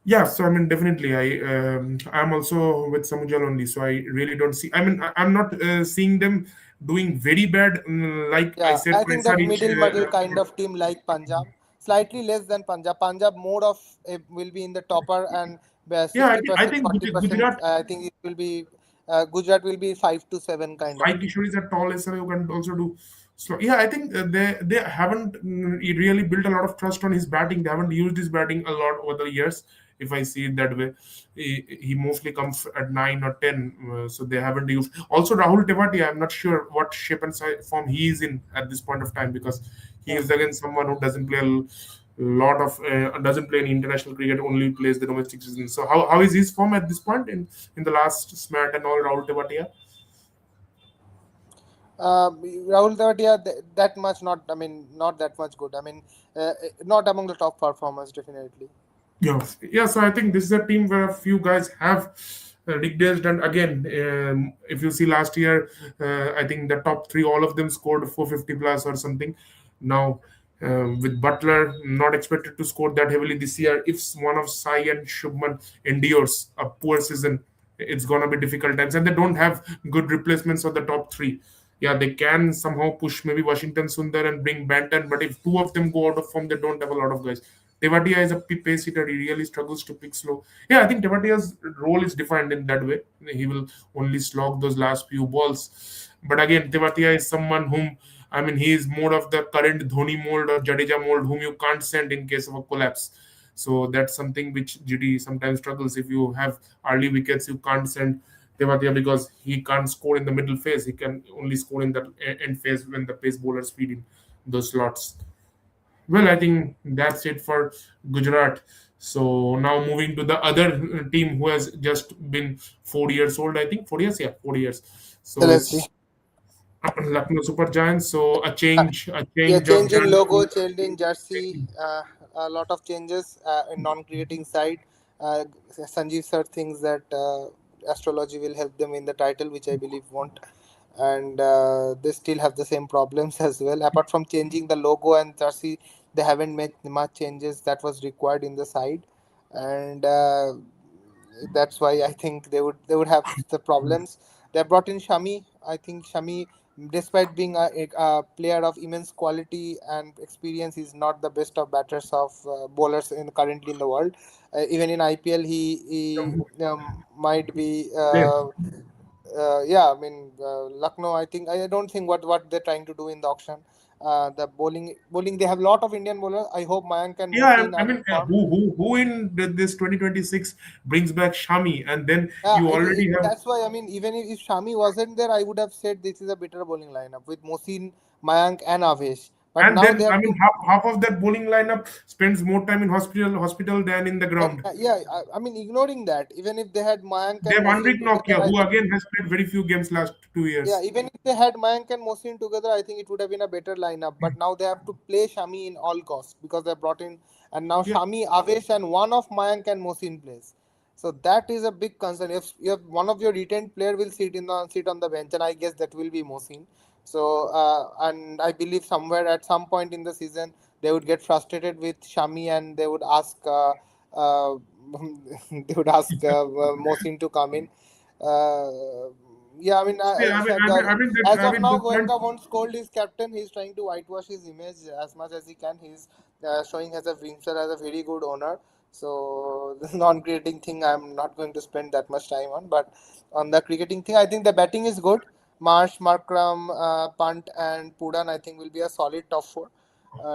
Yeah, so I mean, definitely, I'm also with Samujal only. So I really don't see. I mean, I'm not seeing them doing very bad. Like I Yeah, said, I for think that SRH, middle kind of team like Punjab, slightly less than Punjab. Punjab more of will be in the topper and yeah, 60%, I think 40%. Gujarat. I think it will be Gujarat will be 5 to 7 kind of Sai team. Kishore is a tall SR who can also do. So yeah, I think they haven't really built a lot of trust on his batting. They haven't used his batting a lot over the years. If I see it that way, he mostly comes at 9 or 10. So they haven't used. Also Rahul Tewati, I'm not sure what shape and form he is in at this point of time because he Yeah. is again someone who doesn't play a lot of doesn't play any international cricket. Only plays the domestic season. So how is his form at this point in the last smat and all Rahul Tewati? Rahul Tavatia, that much not. I mean, not that much good. I mean, not among the top performers, definitely. Yeah, yeah. So I think this is a team where a few guys have digged, and again, if you see last year, I think the top three, all of them scored 450 plus or something. Now, with Butler not expected to score that heavily this year, if one of Sai and Shubman endures a poor season, it's gonna be difficult times, and they don't have good replacements of the top three. Yeah, they can somehow push maybe Washington Sundar and bring Banton, but if two of them go out of form, they don't have a lot of guys. Tevatia is a pace hitter. He really struggles to pick slow. Yeah, I think Tevatia's role is defined in that way. He will only slog those last few balls. But again, Tevatia is someone whom, I mean, he is more of the current Dhoni mold or Jadeja mold whom you can't send in case of a collapse. So that's something which GD sometimes struggles. If you have early wickets, you can't send Tewatia, because he can't score in the middle phase. He can only score in the end phase when the pace bowlers feed in those slots. Well, I think that's it for Gujarat. So now moving to the other team who has just been 4 years old. I think 4 years. Yeah, 4 years. So LSG. it's Lucknow Super Giants. So a Yeah, change of change in logo, jersey. change in jersey, a lot of changes in non-creating side. Sanjeev sir thinks that astrology will help them in the title, which I believe won't, and they still have the same problems as well. Apart from changing the logo and jersey, they haven't made much changes that was required in the side, and that's why I think they would have the problems. They brought in Shami. I think Shami, despite being a player of immense quality and experience, is not the best of batters of bowlers currently in the world. Even in IPL, he might be. Yeah, I mean Lucknow. I think I don't think what they're trying to do in the auction. The bowling. They have a lot of Indian bowlers. I hope Mayank and Yeah, Mohsin I are in mean, form. who in this 2026 brings back Shami, and then Yeah, you already have, that's why I mean, even if Shami wasn't there, I would have said this is a better bowling lineup with Mohsin, Mayank, and Avesh. But and now then they I have mean to, half of that bowling lineup spends more time in hospital than in the and ground. yeah, I mean, ignoring that, even if they had Mayank They and have Mohsin Anrik together, Nokia, I who think, again has played very few games last two yeah, years. even if they had Mayank and Mohsin together, I think it would have been a better lineup. But now they have to play Shami in all costs because they brought in, and now Yeah, Shami, Avesh, and one of Mayank and Mohsin plays. So that is a big concern. If one of your retained player will sit on the bench, and I guess that will be Mohsin. So and I believe somewhere at some point in the season they would get frustrated with Shami and they would ask they would ask Mohsin to come in. Uh, yeah, I mean, see, as I of mean now, the point. Goenka won't scold his captain. He's trying to whitewash his image as much as he can. He's showing as a Windsor as a very good owner. So the non-creating thing, I'm not going to spend that much time on. But on the cricketing thing, I think the batting is good. Marsh, Markram, Punt, and Pudan, I think will be a solid top four.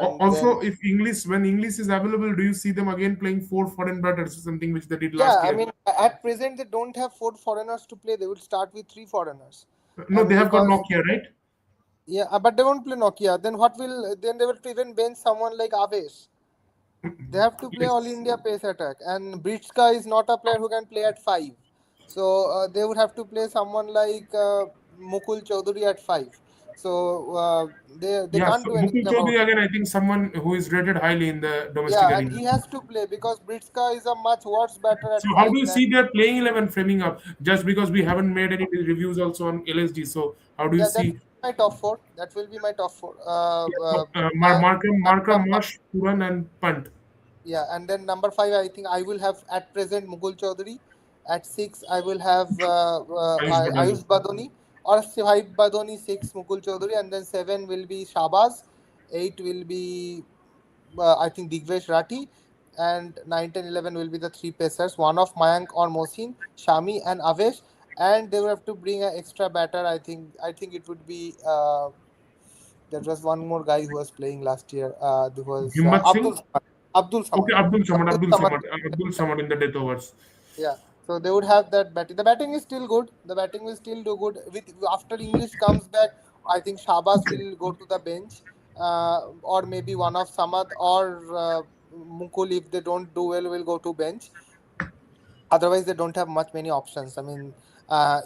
And then Also, if English when English is available, do you see them again playing four foreign batters, something which they did yeah, last I year? mean, at present they don't have four foreigners to play. They will start with three foreigners, No, they and have got because Nokia, right? yeah, but they won't play Nokia. Then what will? Then they will even bench someone like Avesh. They have to play all Yes. India pace attack, and Britska is not a player who can play at five. So they would have to play someone like Mukul Chaudhary at five. So they Yeah, can't so do Mukul anything Chaudhary about it. again, I think someone who is rated highly in the domestic Yeah, and arena. he has to play because Britska is a much worse batter So at how do five you than. see their playing 11 framing up? Just because we haven't made any reviews also on LSG, so how do you Yeah, that will see be my top four. That will be my top four. Mayank, Markram, Marsh, Puran, and Punt? yeah, and then number five, I think I will have at present Mugul Chaudhary. At six, I will have Ayush Badani. Ayush Badoni or five Badoni, six Mugul Chaudhary, and then seven will be Shabaz. Eight will be I think Digvesh Rathi, and 9, 10, 11 will be the three pacers. One of Mayank or Mohsin, Shami, and Avesh, and they will have to bring an extra batter. I think it would be. There was one more guy who was playing last year. There was Himmat Abdul Singh? Samad. Abdul Samad. Okay, Abdul Samad. Abdul Samad in the death overs. Yeah. So they would have that batting. The batting is still good. The batting will still do good. With after English comes back, I think Shabazz will go to the bench, or maybe one of Samad or Mukul if they don't do well will go to bench. Otherwise, they don't have much many options. I mean,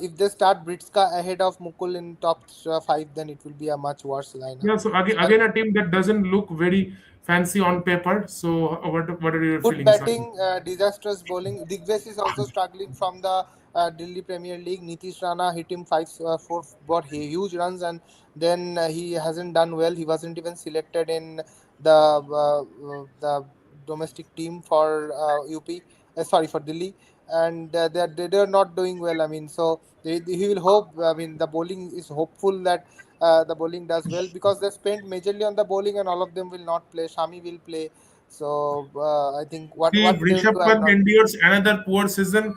if they start Britska ahead of Mukul in top five, then it will be a much worse lineup. Yeah, so So again a team that doesn't look very fancy on paper. So what are your good feelings on it? batting, disastrous bowling. Digvesh is also struggling from the Delhi Premier League. Nitish Rana hit him four, got huge runs, and then he hasn't done well. He wasn't even selected in the domestic team for UP. Sorry, for Delhi, and they're not doing well. I mean, so he will hope. I mean, the bowling is hopeful that. The bowling does well because they spent majorly on the bowling and all of them will not play. Shami will play, so I think See, if what they will Rishabh do, I'm Pant not. endures another poor season,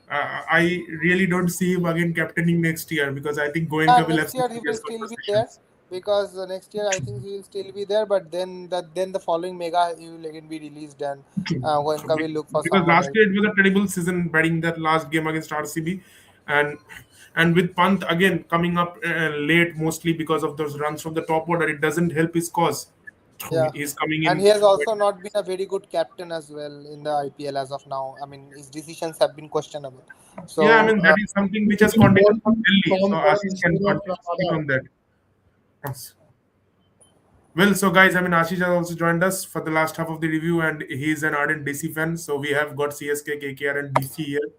I really don't see him again captaining next year because I think Yeah, Goenka will have next some year he will serious still be there conversations. because next year I think he will still be there. But then the following mega he will again be released and Goenka will look for Because someone last else. year it was a terrible season batting that last game against RCB. and and with Pant again coming up late, mostly because of those runs from the top order, it doesn't help his cause. Yeah, He's coming and in. he has also not been a very good captain as well in the IPL as of now. I mean, his decisions have been questionable. Yeah, I So mean that is something which has Taking the continued ball from from Delhi, so Ashish can instead of speak Rabada. on that. Yes. Well, so guys, I mean, Ashish has also joined us for the last half of the review, and he's an ardent DC fan. So we have got CSK, KKR, and DC here,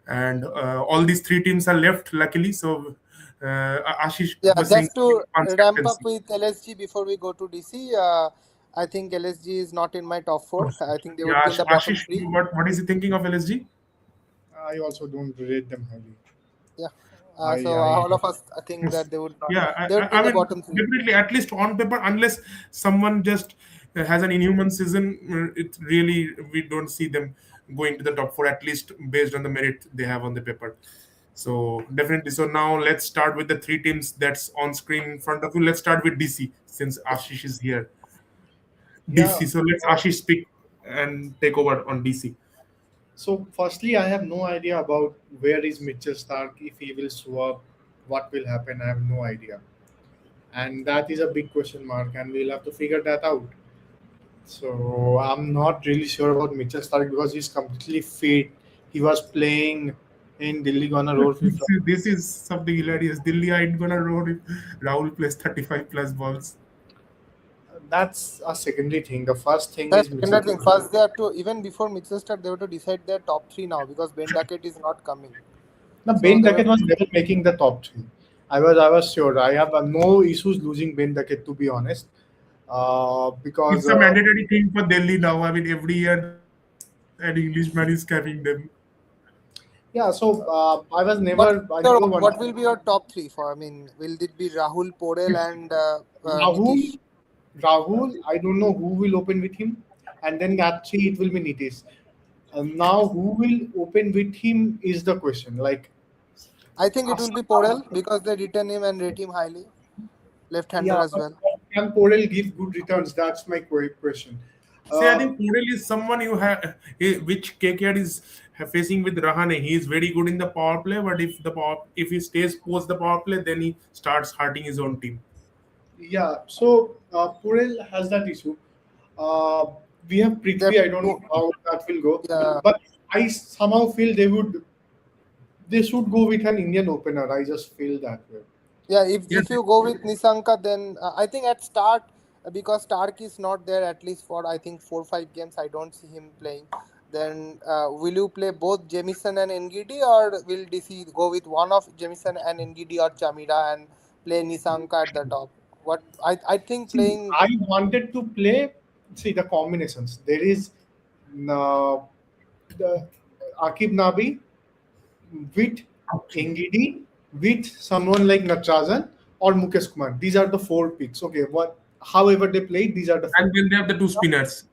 and all these three teams are left, luckily. So Ashish yeah, was saying just to Pant's ramp up captaincy. with LSG before we go to DC. I think LSG is not in my top four. I think they would Yeah, be in the bottom Ashish, three. what is he thinking of LSG? I also don't rate them highly. Yeah. I So I all of us, I think that they would not. Yeah, They would be I in the mean, bottom three. definitely, at least on paper, unless someone just has an inhuman season, it really, we don't see them going to the top four, at least based on the merit they have on the paper. So definitely. So now let's start with the three teams that's on screen in front of you. Let's start with DC since Ashish is here. yeah. DC. So let's Ashish speak and take over on DC. So firstly, I have no idea about where is Mitchell Stark, if he will show up, what will happen. I have no idea, and that is a big question mark, and we'll have to figure that out. So I'm not really sure about Mitchell Stark because he's completely fit. He was playing in Delhi Gonna Roar FIFA. This is something hilarious. Delhi ain't gonna roll if Rahul plays 35 plus balls. That's a secondary thing. The first thing The is Mitchell second thing, Stark. first they have to even before Mitchell start, they have to decide their top three now because Ben Duckett is not coming. Now So Ben they Duckett were was never making the top three. I was sure. I have no issues losing Ben Duckett, to be honest, because It's a mandatory thing for Delhi now. I mean, every year an Englishman is carrying them. yeah. So What I your, never wanted what will be your top three for? I mean, will it be Rahul, Podel, and Nitish? Rahul. Rahul, I don't know who will open with him, and then at three it will be Nitish. Now, who will open with him is the question. Like, I think it will be somehow, Podel because they return him and rate him highly. Left-hander yeah, as but well. can Podel give good returns? That's my question. See, I Uh, think Pudel is someone you have, which KKR is facing with Rahane. He is very good in the power play, but if he stays post the power play, then he starts hurting his own team. yeah, so Podel has that issue. Uh, we have They have Prithvi. I don't know to, how that will go, yeah, but I somehow feel they should go with an Indian opener. I just feel that way. yeah. Yeah, If you go with Nisanka, then I think at start because Stark is not there at least for I think 4 5 games. I don't see him playing. Then will you play both Jamison and Ngidi, or will DC go with one of Jamison and Ngidi or Chamira and play Nisanka at the top? What I think See, playing I wanted to play. See the combinations. There is uh, the Akib Nabi with okay. Engidi with someone like Natarajan or Mukesh Kumar. These are the four picks. Okay, what? However they played, these are the four. And then they have the two spinners.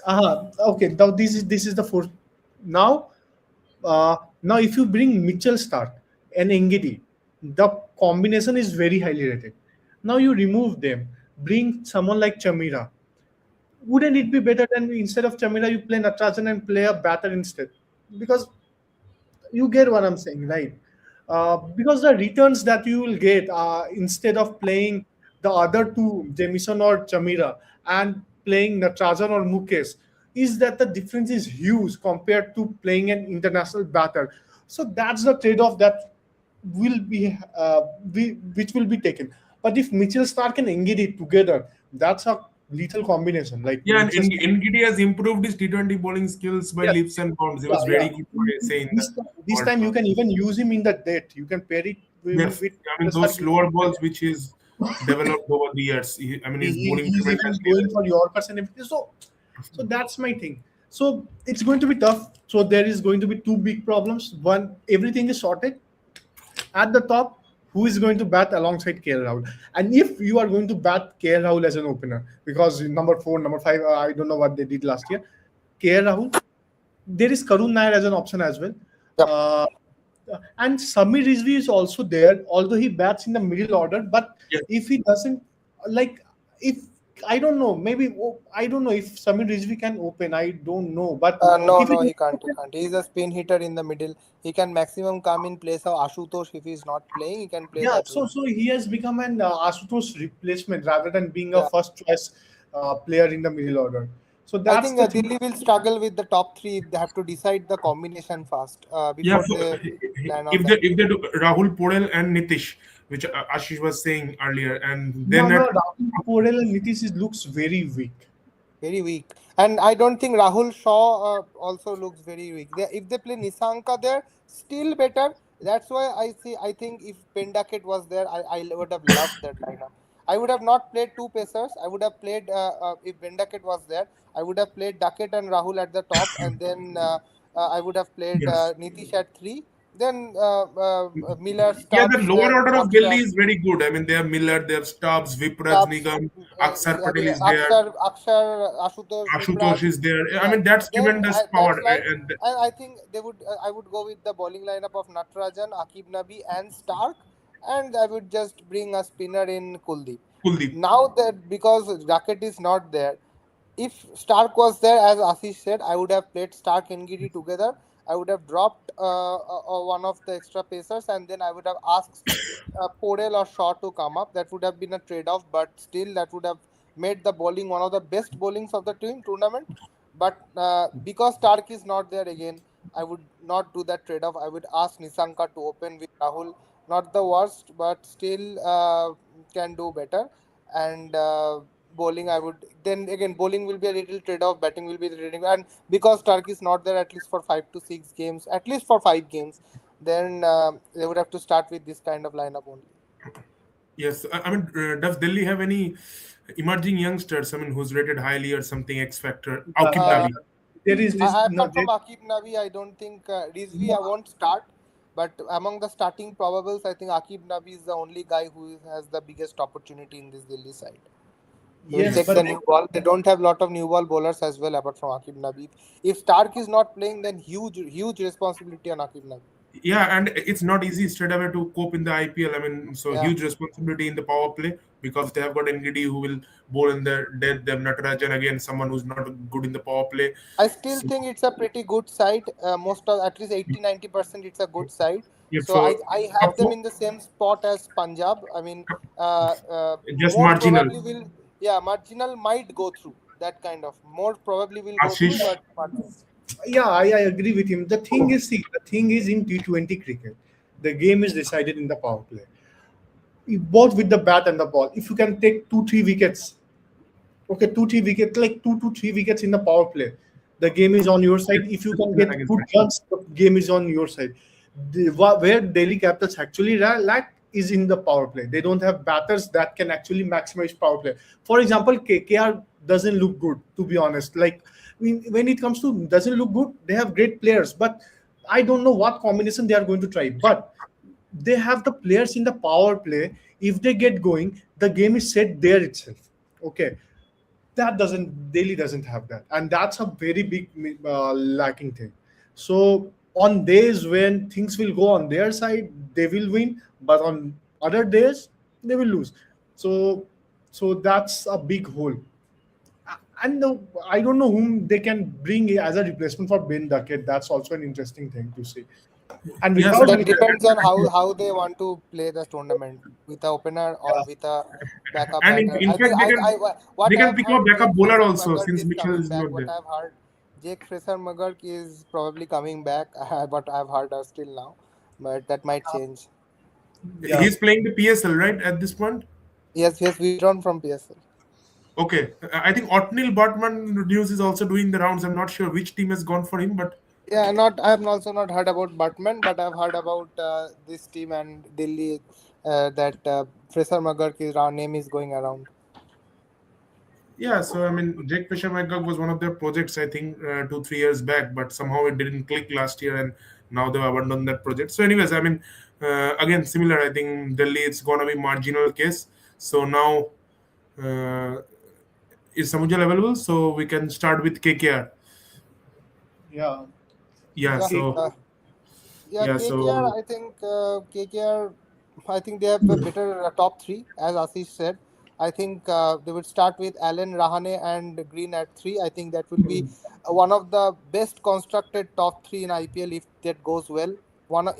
Okay. Now this is the fourth. Now, now if you bring Mitchell Stark and Engidi, the combination is very highly rated. Now you remove them, bring someone like Chamira. Wouldn't it be better than instead of Chamira you play Natarajan and play a batter instead? Because you get what I'm saying, right? Because the returns that you will get instead of playing the other two, Jamison or Chamira, and playing Natarajan or Mukesh, is that the difference is huge compared to playing an international batter. So that's the trade-off that will be which will be taken. But if Mitchell Stark and Engidi together, that's a lethal combination. Like Yeah, and Mitchell Stark, Nkiti has improved his T20 bowling skills by yes, leaps and bounds. He yeah, was yeah. very good for say in the This World time you Cup. can even use him in the depth. You can pair it Yes, with I mean those slower balls which he's developed over the years. I mean he's bowling he's even tremendously going well. for Yorkers and everything. So that's my thing. So it's going to be tough. So there is going to be two big problems. One, everything is sorted at the top. Who is going to bat alongside KL Rahul? And if you are going to bat KL Rahul as an opener, because number four, number five, I don't know what they did last year. KL Rahul, there is Karun Nair as an option as well. yep. Uh, and Samir Rizvi is also there, although he bats in the middle order. But Yes. if he doesn't, like, if I don't know. Maybe I don't know if Samir Rizvi can open. I don't know. But No, if it no, he can't. He can't. He's a spin hitter in the middle. He can maximum come in place of Ashutosh if he's not playing. He can play yeah, that role. so he has become an Asutosh replacement rather than being a Yeah. first choice player in the middle order. So I that's think the thing. Delhi will struggle with the top three if they have to decide the combination fast Yeah, before they plan on the if IPL. they do Rahul Podel and Nitish, which Ashish was saying earlier, and No, then no, at Rahul Porel and Nitish looks very weak. Very weak. And I don't think Rahul Shaw also looks very weak. If they play Nisanka there, still better. That's why I see. I think if Pendakit was there, I would have loved that lineup. I would have not played two pacers. I would have played if Pendakit was there. I would have played Duckett and Rahul at the top, and then I would have played yes. Nitish at three. Then Miller, Yeah, the Stubbs, lower and order of Delhi Akshar. is very good. I mean, they have Miller, they have Stubbs, Vipraj Stubbs, Nigam, Akshar Patel is there, Akshar, Ashutosh, Ashutosh Vipraj. is there. I Yeah. mean, that's Then tremendous power. that's why And I think they would. I would go with the bowling lineup of Natarajan, Akib Nabi, and Stark, and I would just bring a spinner in Kuldeep. Kuldeep. Now that because Racket is not there, if Stark was there, as Ashish said, I would have played Stark and Giri together. I would have dropped one of the extra pacers, and then I would have asked Podel or Shaw to come up. That would have been a trade-off, but still, that would have made the bowling one of the best bowlings of the team tournament. But because Stark is not there again, I would not do that trade-off. I would ask Nisanka to open with Rahul. Not the worst, but still can do better. And bowling, I would then again bowling will be a little trade-off. Batting will be the trading, and because Stark is not there at least for 5 to 6 games, at least for 5 games, then they would have to start with this kind of lineup only. Yes. I mean, does Delhi have any emerging youngsters? I mean, who's rated highly or something X factor? Aukib Uh, Uh, Nabi. there is this no apart there, from Akib Nabi, I don't think Rizvi I won't start. But among the starting probables, I think Akib Nabi is the only guy who has the biggest opportunity in this Delhi side. He will yes, take Yes. the but new ball. They don't have lot of new ball bowlers as well, apart from Akib Nabi. If Stark is not playing, then huge responsibility on Akib Nabi. Yeah, and it's not easy straight away to cope in the IPL. I mean, so Yeah, huge responsibility in the power play because they have got NGD who will bowl in the death. They have Natarajan again, someone who's not good in the power play. I still So think it's a pretty good side. Most of at least 80-90% it's a good side. yeah, So I have them for in the same spot as Punjab. I mean, just more marginal. probably will, yeah, marginal might go through, that kind of more probably will go through, Ashish. but marginal. yeah, I agree with him. The thing is, see, the thing is in T20 cricket, the game is decided in the power play. Both with the bat and the ball. If you can take 2 3 wickets, okay, 2 3 wickets, like 2 to 3 wickets in the power play, the game is on your side. If you can Then get against good Pakistan. runs, the game is on your side. Where Delhi Capitals actually lack is in the power play. They don't have batters that can actually maximize power play. For example, KKR doesn't look good, to be honest. Like when it comes to doesn't look good, they have great players, but I don't know what combination they are going to try. But they have the players in the power play. If they get going, the game is set there itself. Okay, that doesn't Delhi doesn't have that, and that's a very big lacking thing. So on days when things will go on their side, they will win, but on other days they will lose. So that's a big hole. And I don't know whom they can bring as a replacement for Ben Duckett. That's also an interesting thing to see. And Yes, I without That mean, depends on how they want to play the tournament with a opener or yeah, with a backup and batter. in I think fact what they I can have pick up heard, backup Jake bowler Fraser also McGurk since is Mitchell coming is back. not What there. I've heard, Jake Fraser McGurk is probably coming back, but I've heard still now, but that might change. yeah. He's playing the PSL right at this point. Yes, he has withdrawn from PSL. Okay, I think Otnil Botman news is also doing the rounds. I'm not sure which team has gone for him, but Yeah, not I have also not heard about Batman, but I've heard about this team and Delhi that Fraser McGurk is our name is going around. yeah. So I mean, Jake Fisher McGurk was one of their projects, I think, 2 3 years back, but somehow it didn't click last year, and now they've abandoned that project. So, anyways, I mean, again, similar. I think Delhi it's gonna be marginal case. So now uh, is Samujal available? So we can start with KKR. Yeah. Yeah. Yeah. Okay. So Yeah, yeah. KKR, So I think KKR, I think they have a better top three, as Ashish said. I think they would start with Allen, Rahane, and Green at three. I think that will be one of the best constructed top three in IPL if that goes well.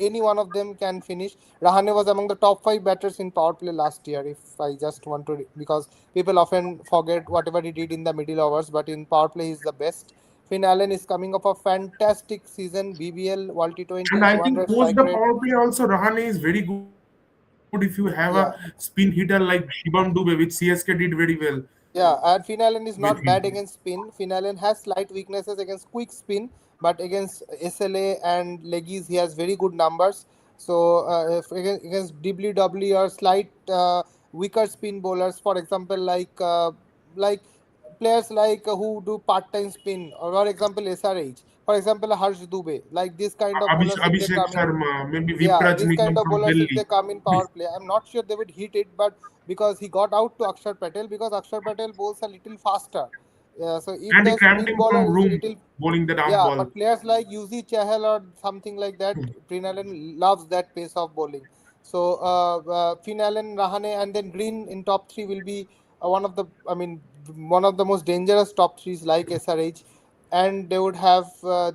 Any one of them can finish. Rahane was among the top five batters in power play last year. If I just want to, because people often forget whatever he did in the middle overs, but in power play he's the best. Finn Allen is coming off a fantastic season, BBL, World And T20, I think 200 post strike the rate. power play also, Rahane is very good if you have a spin hitter Yeah, like Shivam Dube, which CSK did very well yeah, and Finn Allen with is him. not bad against spin. Finn Allen has slight weaknesses against quick spin, but against SLA and leggies, he has very good numbers. So, if against WW or slight weaker spin bowlers, for example, like players like who do part-time spin, or for example SRH, for example Harsh Dubey, like this kind of bowlers, if they Abhishek come in, Sharma, maybe yeah, Vipraj this kind Nigam of from bowlers, if they Delhi. come in power play, I'm not sure they would hit it, but because he got out to Akshar Patel, because Akshar Patel bowls a little faster. So if And he the crammed spin him from bowler is a room little, bowling the dump yeah, ball. but players like Yuzi Chahal or something like that, Finn Allen loves that pace of bowling. So Finn Allen, Rahane, and then Green in top three will be one of the, I mean, one of the most dangerous top threes like SRH, and they would have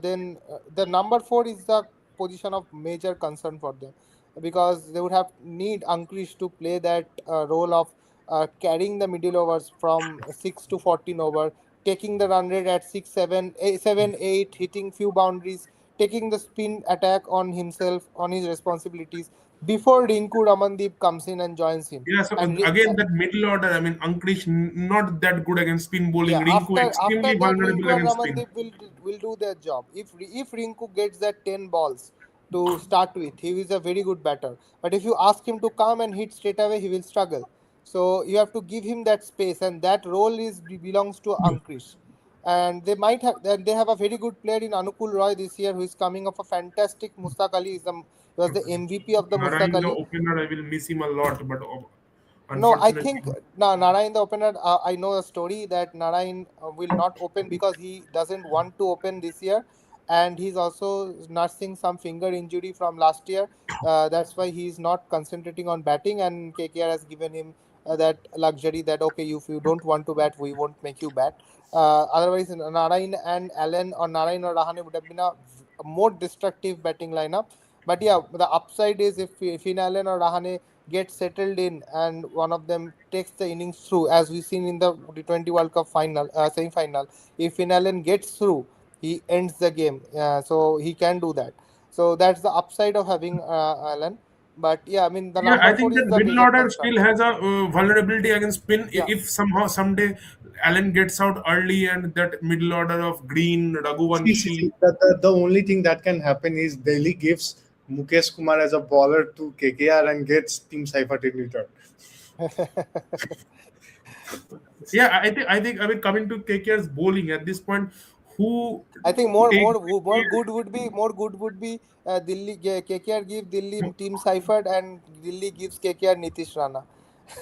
then the number four is the position of major concern for them, because they would have need Ankrish to play that role of carrying the middle overs from 6 to 14 over, taking the run rate at 6, 7, 8, 7, 8, hitting few boundaries, taking the spin attack on himself, on his responsibilities, before Rinku Ramandeep comes in and joins him. Yeah, so And again, that middle order, I mean, Ankrish not that good against spin bowling. yeah, Rinku after extremely that, vulnerable Rinku and against spin. Ramandeep will do their job. If Rinku gets that 10 balls to start with, he is a very good batter. But if you ask him to come and hit straight away, he will struggle. So you have to give him that space, and that role is belongs to Ankrish. And they might have, and they have a very good player in Anukul Roy this year, who is coming off a fantastic Mustaq Ali. He was the MVP of the Mustaq Narayan, the Ali. opener, I will miss him a lot, but No, I think unfortunately, Narayan the opener. I know a story that Narayan will not open because he doesn't want to open this year, and he's also nursing some finger injury from last year. That's why he's not concentrating on batting, and KKR has given him that luxury that okay, if you don't want to bat, we won't make you bat. Otherwise, Narayan and Allen, or Narayan or Rahane would have been a more destructive batting lineup. But yeah, the upside is if Finn Allen or Rahane get settled in and one of them takes the innings through, as we've seen in the T20 World Cup final, semi-final. If Finn Allen gets through, he ends the game. So he can do that. So that's the upside of having Allen. But yeah, I mean the yeah, number I four think that is the middle major order concern. still has a vulnerability against spin. Yeah, If somehow someday Allen gets out early and that middle order of Green, See. Raghuvanshi, The only thing that can happen is Delhi gives Mukesh Kumar as a bowler to KKR and gets Team Seifert in return. yeah, I think I mean coming to KKR's bowling at this point, who I think takes more good would be Delhi KKR give Delhi Team Seifert, and Delhi gives KKR Nitish Rana.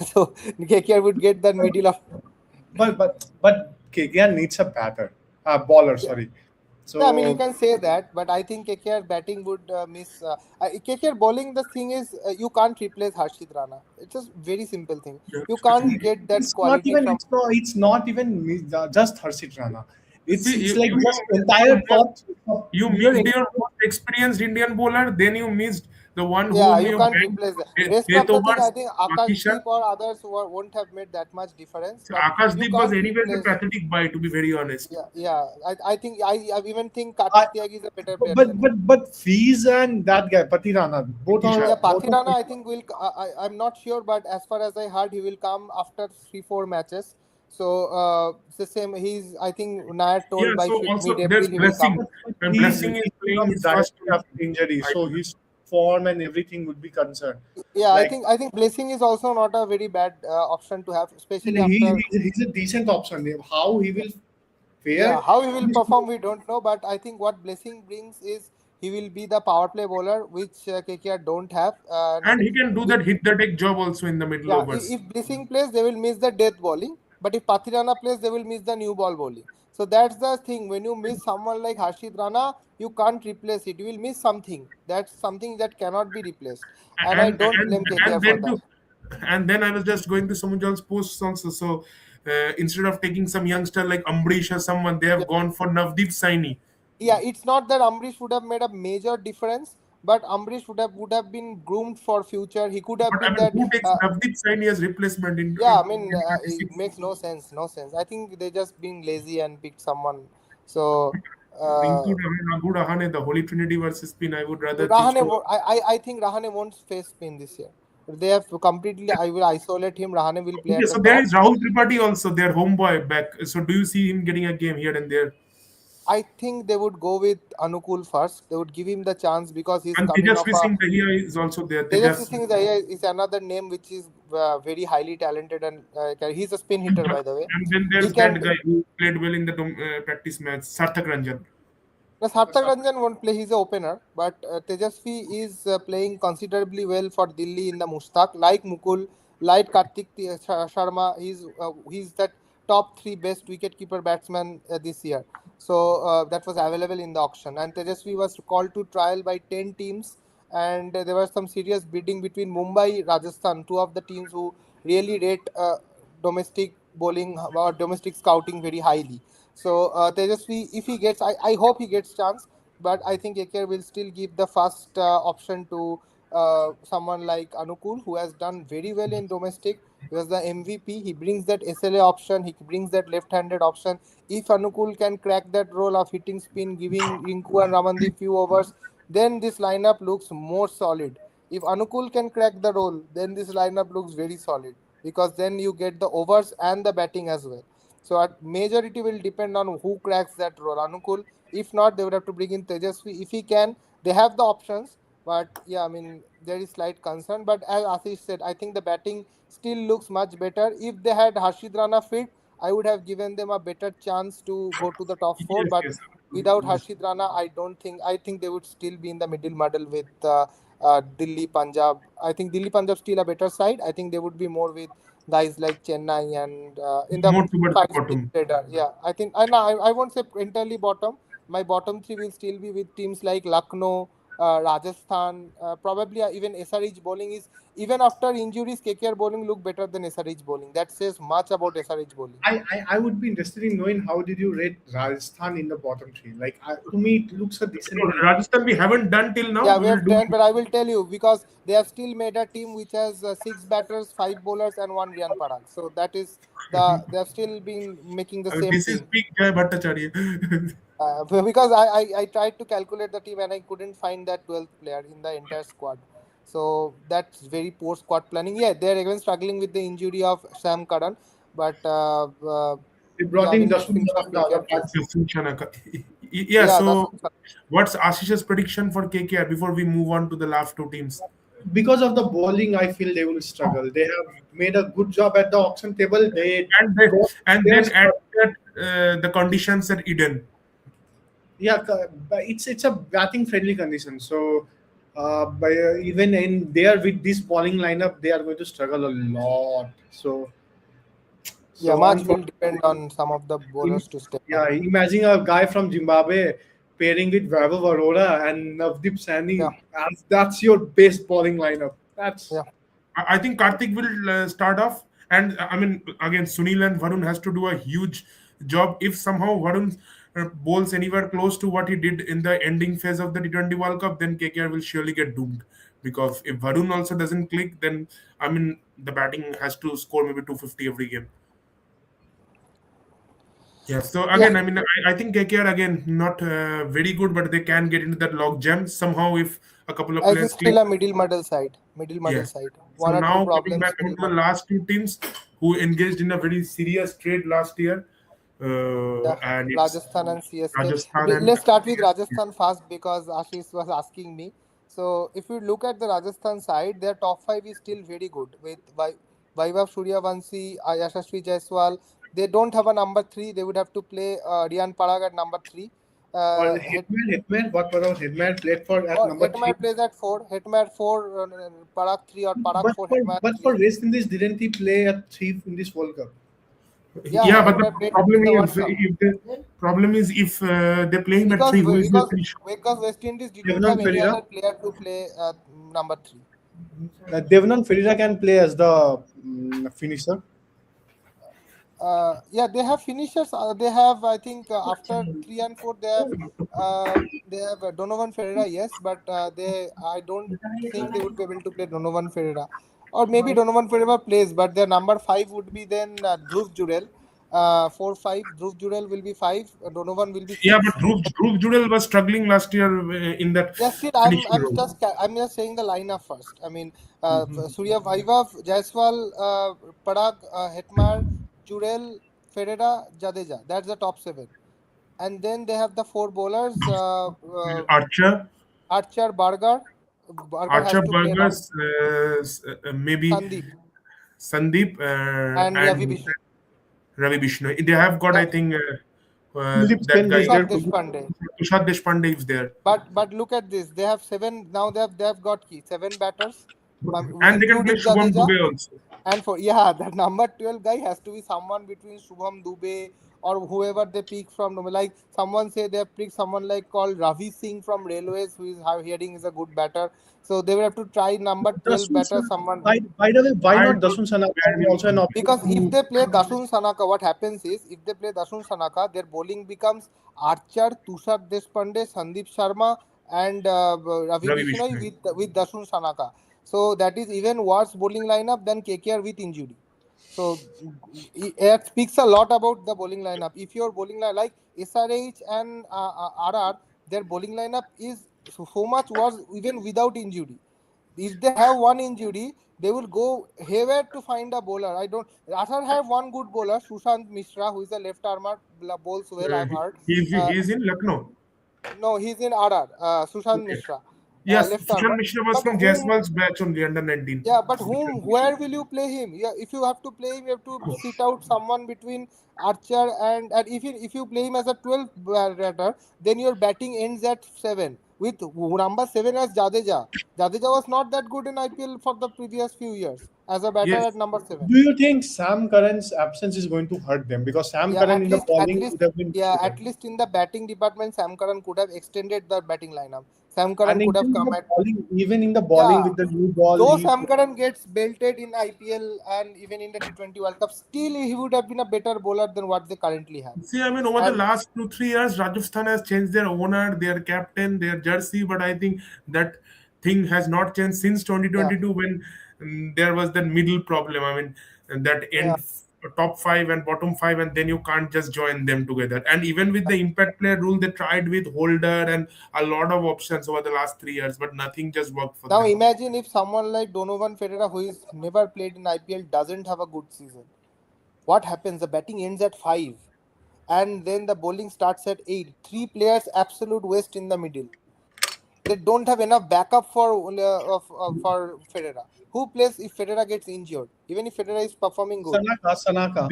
So KKR would get the middle of. But KKR needs a batter, bowler. Sorry. Yeah, I mean you So can say that, but I think KKR batting would miss. KKR bowling, the thing is, you can't replace Harshit Rana. It's a very simple thing. You can't get that quality from. it's not even just Harshit Rana. It's see like you just missed entire top you clear. missed your most experienced Indian bowler, then you missed the one Yeah, whom you you can't banked replace that. Rest of the death thing, I overs, think Makishan. Akashdeep or others won't have made that much difference. So But you Akashdeep was can't anyways a replace. pathetic buy, to be very honest. Yeah, yeah. I think I even think I, Kartik Tyagi is a better player but than him. but but Fees and that guy Pati Rana, both Nitish are Yeah, Rana. both are. Pathirana, I think will. I'm not sure, but as far as I heard, he will come after 3 4 matches. So it's the same. He's. I think Nair Yeah, told by so also there's mid-April he will come. Blessing. But And he's Blessing is playing come his first directly after injury, so IPL. his form and everything would be concerned. Yeah, I Like think Blessing is also not a very bad option to have, especially he, after. he's a decent option. How he will Yeah, fare? how he will perform, we don't know. But I think what Blessing brings is he will be the power play bowler, which KKR don't have. And And he can do that hit the deck job also in the middle yeah, overs. if Blessing plays, they will miss the death bowling. But if Pathirana plays, they will miss the new ball bowling. So that's the thing. When you miss someone like Harshit Rana, you can't replace it. You will miss something. That's something that cannot be replaced. And I and don't and blame KKR and for then that. And then I was just going to Samujal's posts also. So instead of taking some youngster like Ambrish or someone, they have Yeah, gone for Navdeep Saini. yeah. It's not that Ambrish would have made a major difference, but Ambrish would have been groomed for future. He could have But I been mean, that. who takes Navdeep Saini as replacement in Yeah, I mean, it 2026? makes no sense. No sense. I think they just being lazy and picked someone. So. Rinky Uh, Rahane, Agu Rahane, the Holy Trinity versus spin, I would rather choose Rahane, to. I think Rahane won't face Spain this year. They have completely. I will isolate him. Rahane will play Okay, at the so there top. is Rahul Tripathi also, their homeboy back. So do you see him getting a game here and there? I think they would go with Anukul first. They would give him the chance because he's And coming off Tejasvi a. Singh Dahiya is also there. Tejasvi Tejas. Singh is another name which is very highly talented and he's a spin hitter by the way. And then He there's can. that guy who played well in the practice match, Sarthak Ranjan. No, Sarthak Ranjan won't play. He's a opener, but Tejasvi is playing considerably well for Delhi in the Mushtaq, like Mukul, like Sharma. He's that top three best wicketkeeper batsman this year. So that was available in the auction, and Tejasvi was called to trial by 10 teams, and there was some serious bidding between Mumbai, Rajasthan, two of the teams who really rate domestic bowling or domestic scouting very highly. So Tejasvi, if he gets, I hope he gets chance, but I think KKR will still give the first option to someone like Anukul, who has done very well in domestic. He was the MVP. He brings that SLA option. He brings that left-handed option. If Anukul can crack that role of hitting spin, giving Rinku and Ramandeep few overs, then this lineup looks more solid. If Anukul can crack the role, then this lineup looks very solid because then you get the overs and the batting as well. So at majority will depend on who cracks that role. Anukul. If not, they would have to bring in Tejasvi. If he can, they have the options. But yeah, I mean there is slight concern. But as Ashish said, I think the batting still looks much better. If they had Harshid Rana fit, I would have given them a better chance to go to the top four. Yes, But yes. without Harshid Rana, I don't think. I think they would still be in the middle model with Delhi, Punjab. I think Delhi, Punjab still a better side. I think they would be more with guys like Chennai and in the More towards the five space bottom. radar. Yeah, I think I won't say entirely bottom. My bottom three will still be with teams like Lucknow, Rajasthan, probably even SRH bowling is even after injuries. KKR bowling look better than SRH bowling. That says much about SRH bowling. I would be interested in knowing how did you rate Rajasthan in the bottom three? Like to me, it looks a decent No, team. Rajasthan we haven't done till now. Yeah, We we will have do. done, but I will tell you because they have still made a team which has six batters, five bowlers, and one Rian Parag. So that is they have still been making the same This is team. big Jai Bhattacharya. Because I tried to calculate the team and I couldn't find that 12th player in the entire squad. So that's very poor squad planning. Yeah, they're again struggling with the injury of Sam Curran, but They yeah, brought I in mean he's Dasun finished off the other wicket. patch. Yasin Shanaka. Yeah, Yeah, so that's what's Ashish's prediction for KKR before we move on to the last two teams? Because of the bowling, I feel they will struggle. They have made a good job at the auction table. They And then, got and their then add squad. that the conditions at Eden. Yeah, but it's a batting friendly condition. So, even in there with this bowling lineup, they are going to struggle a lot. yeah, So much will depend unfortunately, on some of the im- bowlers to step up. yeah, imagine a guy from Zimbabwe pairing with Vaibhav Arora and Navdeep Yeah, Saini. As that's your best bowling lineup. That's yeah. I think Karthik will start off, and I mean again Sunil and Varun has to do a huge job. If somehow Varun bowls anywhere close to what he did in the ending phase of the T20 World Cup, then KKR will surely get doomed. Because if Varun also doesn't click, then I mean the batting has to score maybe 250 every game. Yeah. So Yeah, again, I mean, I think KKR again not very good, but they can get into that log jam somehow if a couple of I think players click. still a middle model side. Middle model Yeah. side. So One or two now coming problems back still coming to the might. last two teams who engaged in a very serious trade last year, Yeah, and it's Rajasthan and CSK. Rajasthan and Let's start with Rajasthan first because Ashish was asking me. So if you look at the Rajasthan side, their top five is still very good with Vaibhav Suryavanshi, Yashasvi Jaiswal. They don't have a number three. They would have to play Rian Parag at number three. or Het, Hitman. What about Hitman played for at or number three? Hetmyer plays at four. Hetmyer four, Parag three, or Parag But four, for Hetmyer but three. for West Indies, didn't he play at three in this World Cup? Yeah, yeah, but the Hetmyer played problem in the is World Cup if the problem is if they play him at because three, who is the because finisher? because West Indies didn't Devnan have any Perera. other player to play number three. Devnan Ferreira can play as the finisher. Yeah, they have finishers. They have, I think, after 3 and 4, they have Donovan Ferreira. Yes, but I don't think they would be able to play Donovan Ferreira, or maybe Donovan Ferreira plays, but their number five would be then Dhruv Jurel. 4-5. Dhruv Jurel will be five. Donovan will be Yeah, six. but Dhruv Judel was struggling last year in that Yeah, still, finishing role. I'm just saying the lineup first. I mean, Surya Vaibhav, Jaiswal, Parag, Hetmar, Jurel, Ferreira, Jadeja. That's the top seven. And then they have the four bowlers: Archer, Archer, Bargar. Bargar has Archer to play now. Burgers, maybe Sandeep Sandeep, and Ravi and Bishnu. Ravi Vishnu. They have got, I Yeah, think, Phillips that Payne guy, is there. Tushar Deshpande. Tushar Deshpande is there. But look at this. They have seven now. They have got key seven batters, And they can play including Shubham Jadeja. Dubey also. And for yeah, that number 12 guy has to be someone between Shubham Dubey or whoever they pick from. Like someone say they have picked someone like called Ravi Singh from Railways, who is hearing is a good batter. So they will have to try number 12 Dasun batter Sana. someone. By the way, why I not don't Dasun Sana? where will Also an come. option Because if to they play Dasun Sanaka, what happens is if they play Dasun Sanaka, their bowling becomes Archer, Tushar Deshpande, Sandeep Sharma, and Ravi Ravi Bishnoi Vishnu. with Dasun Sanaka. So that is even worse bowling lineup than KKR with injury. So it speaks a lot about the bowling lineup. If your bowling line like SRH and RR, their bowling lineup is so much worse even without injury. If they have one injury, they will go haywire to find a bowler. I don't. Assar have one good bowler, Sushant Mishra, who is a left armer, bowls well. I've heard. Uh, He's in Lucknow. no, he's in RR. Sushant Okay. Mishra, Yes, left Sushant armer. Mishra was But from whom Jaiswal's batch only under 19. yeah, but Sushant whom? Mishra. Where will you play him? Yeah, if you have to play him, you have to sit out someone between Archer and if you play him as a 12 batter, then your batting ends at 7 with number 7 as Jadeja. Jadeja was not that good in IPL for the previous few years as a batter at Yes. number 7. Do you think Sam Curran's absence is going to hurt them? Because Sam Yeah, Curran in the bowling would have been better. at least in the batting department, Sam Curran could have extended the batting lineup. Sam Curran And could have even in come the at bowling, even in the bowling yeah. with the new ball, Though he Sam Curran gets belted in IPL and even in the T20 World Cup, still he would have been a better bowler than what they currently have. See, I mean, over the And last 2 3 years, Rajasthan has changed their owner, their captain, their jersey, but I think that thing has not changed since yeah, 2022 when there was that middle problem. I mean, that yeah. top five and bottom five, and then you can't just join them together. And even with the impact player rule, they tried with Holder and a lot of options over the last 3 years, but nothing just worked for Now them. imagine if someone like Donovan Ferreira, who is never played in IPL, doesn't have a good season. What happens? The batting ends at 5, and then the bowling starts at 8. Three players, absolute waste in the middle. They don't have enough backup for Ferreira. Who plays if Ferreira gets injured? Even if Ferreira is performing good. Sanaka.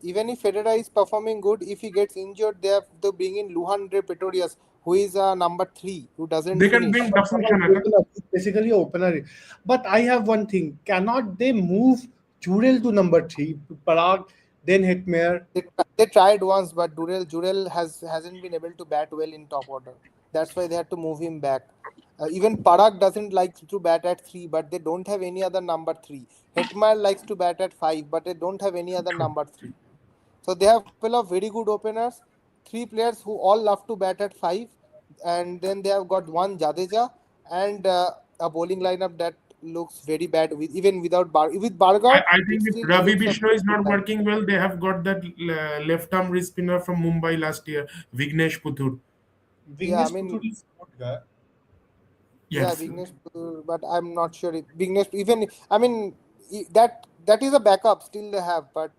Even if Federer is performing good, if he gets injured, they have to bring in Luhan De Pretorius, who is number 3, who doesn't They can finish. bring Dasun Shanaka. Opener, he's basically an opener. But I have one thing: cannot they move Jurel to number three, Parag, then Hetmare? They tried once, but Jurel hasn't been able to bat well in top order. That's why they had to move him back. Even Parag doesn't like to bat at 3, but they don't have any other number 3. Hetmar likes to bat at 5, but they don't have any other number 3. So they have a couple of very good openers, three players who all love to bat at 5, and then they have got one Jadeja and a bowling lineup that looks very bad with even without with Bargar. I It think if still Ravi looks a Bishnu very is good not lineup. working well, they have got that left arm wrist spinner from Mumbai last year, Vignesh Puthur. Yeah, I Vignesh mean, Puthur is a good guy. yeah, Yes. Vignesh, but I'm not sure if Vignesh even. I mean, that is a backup still they have, but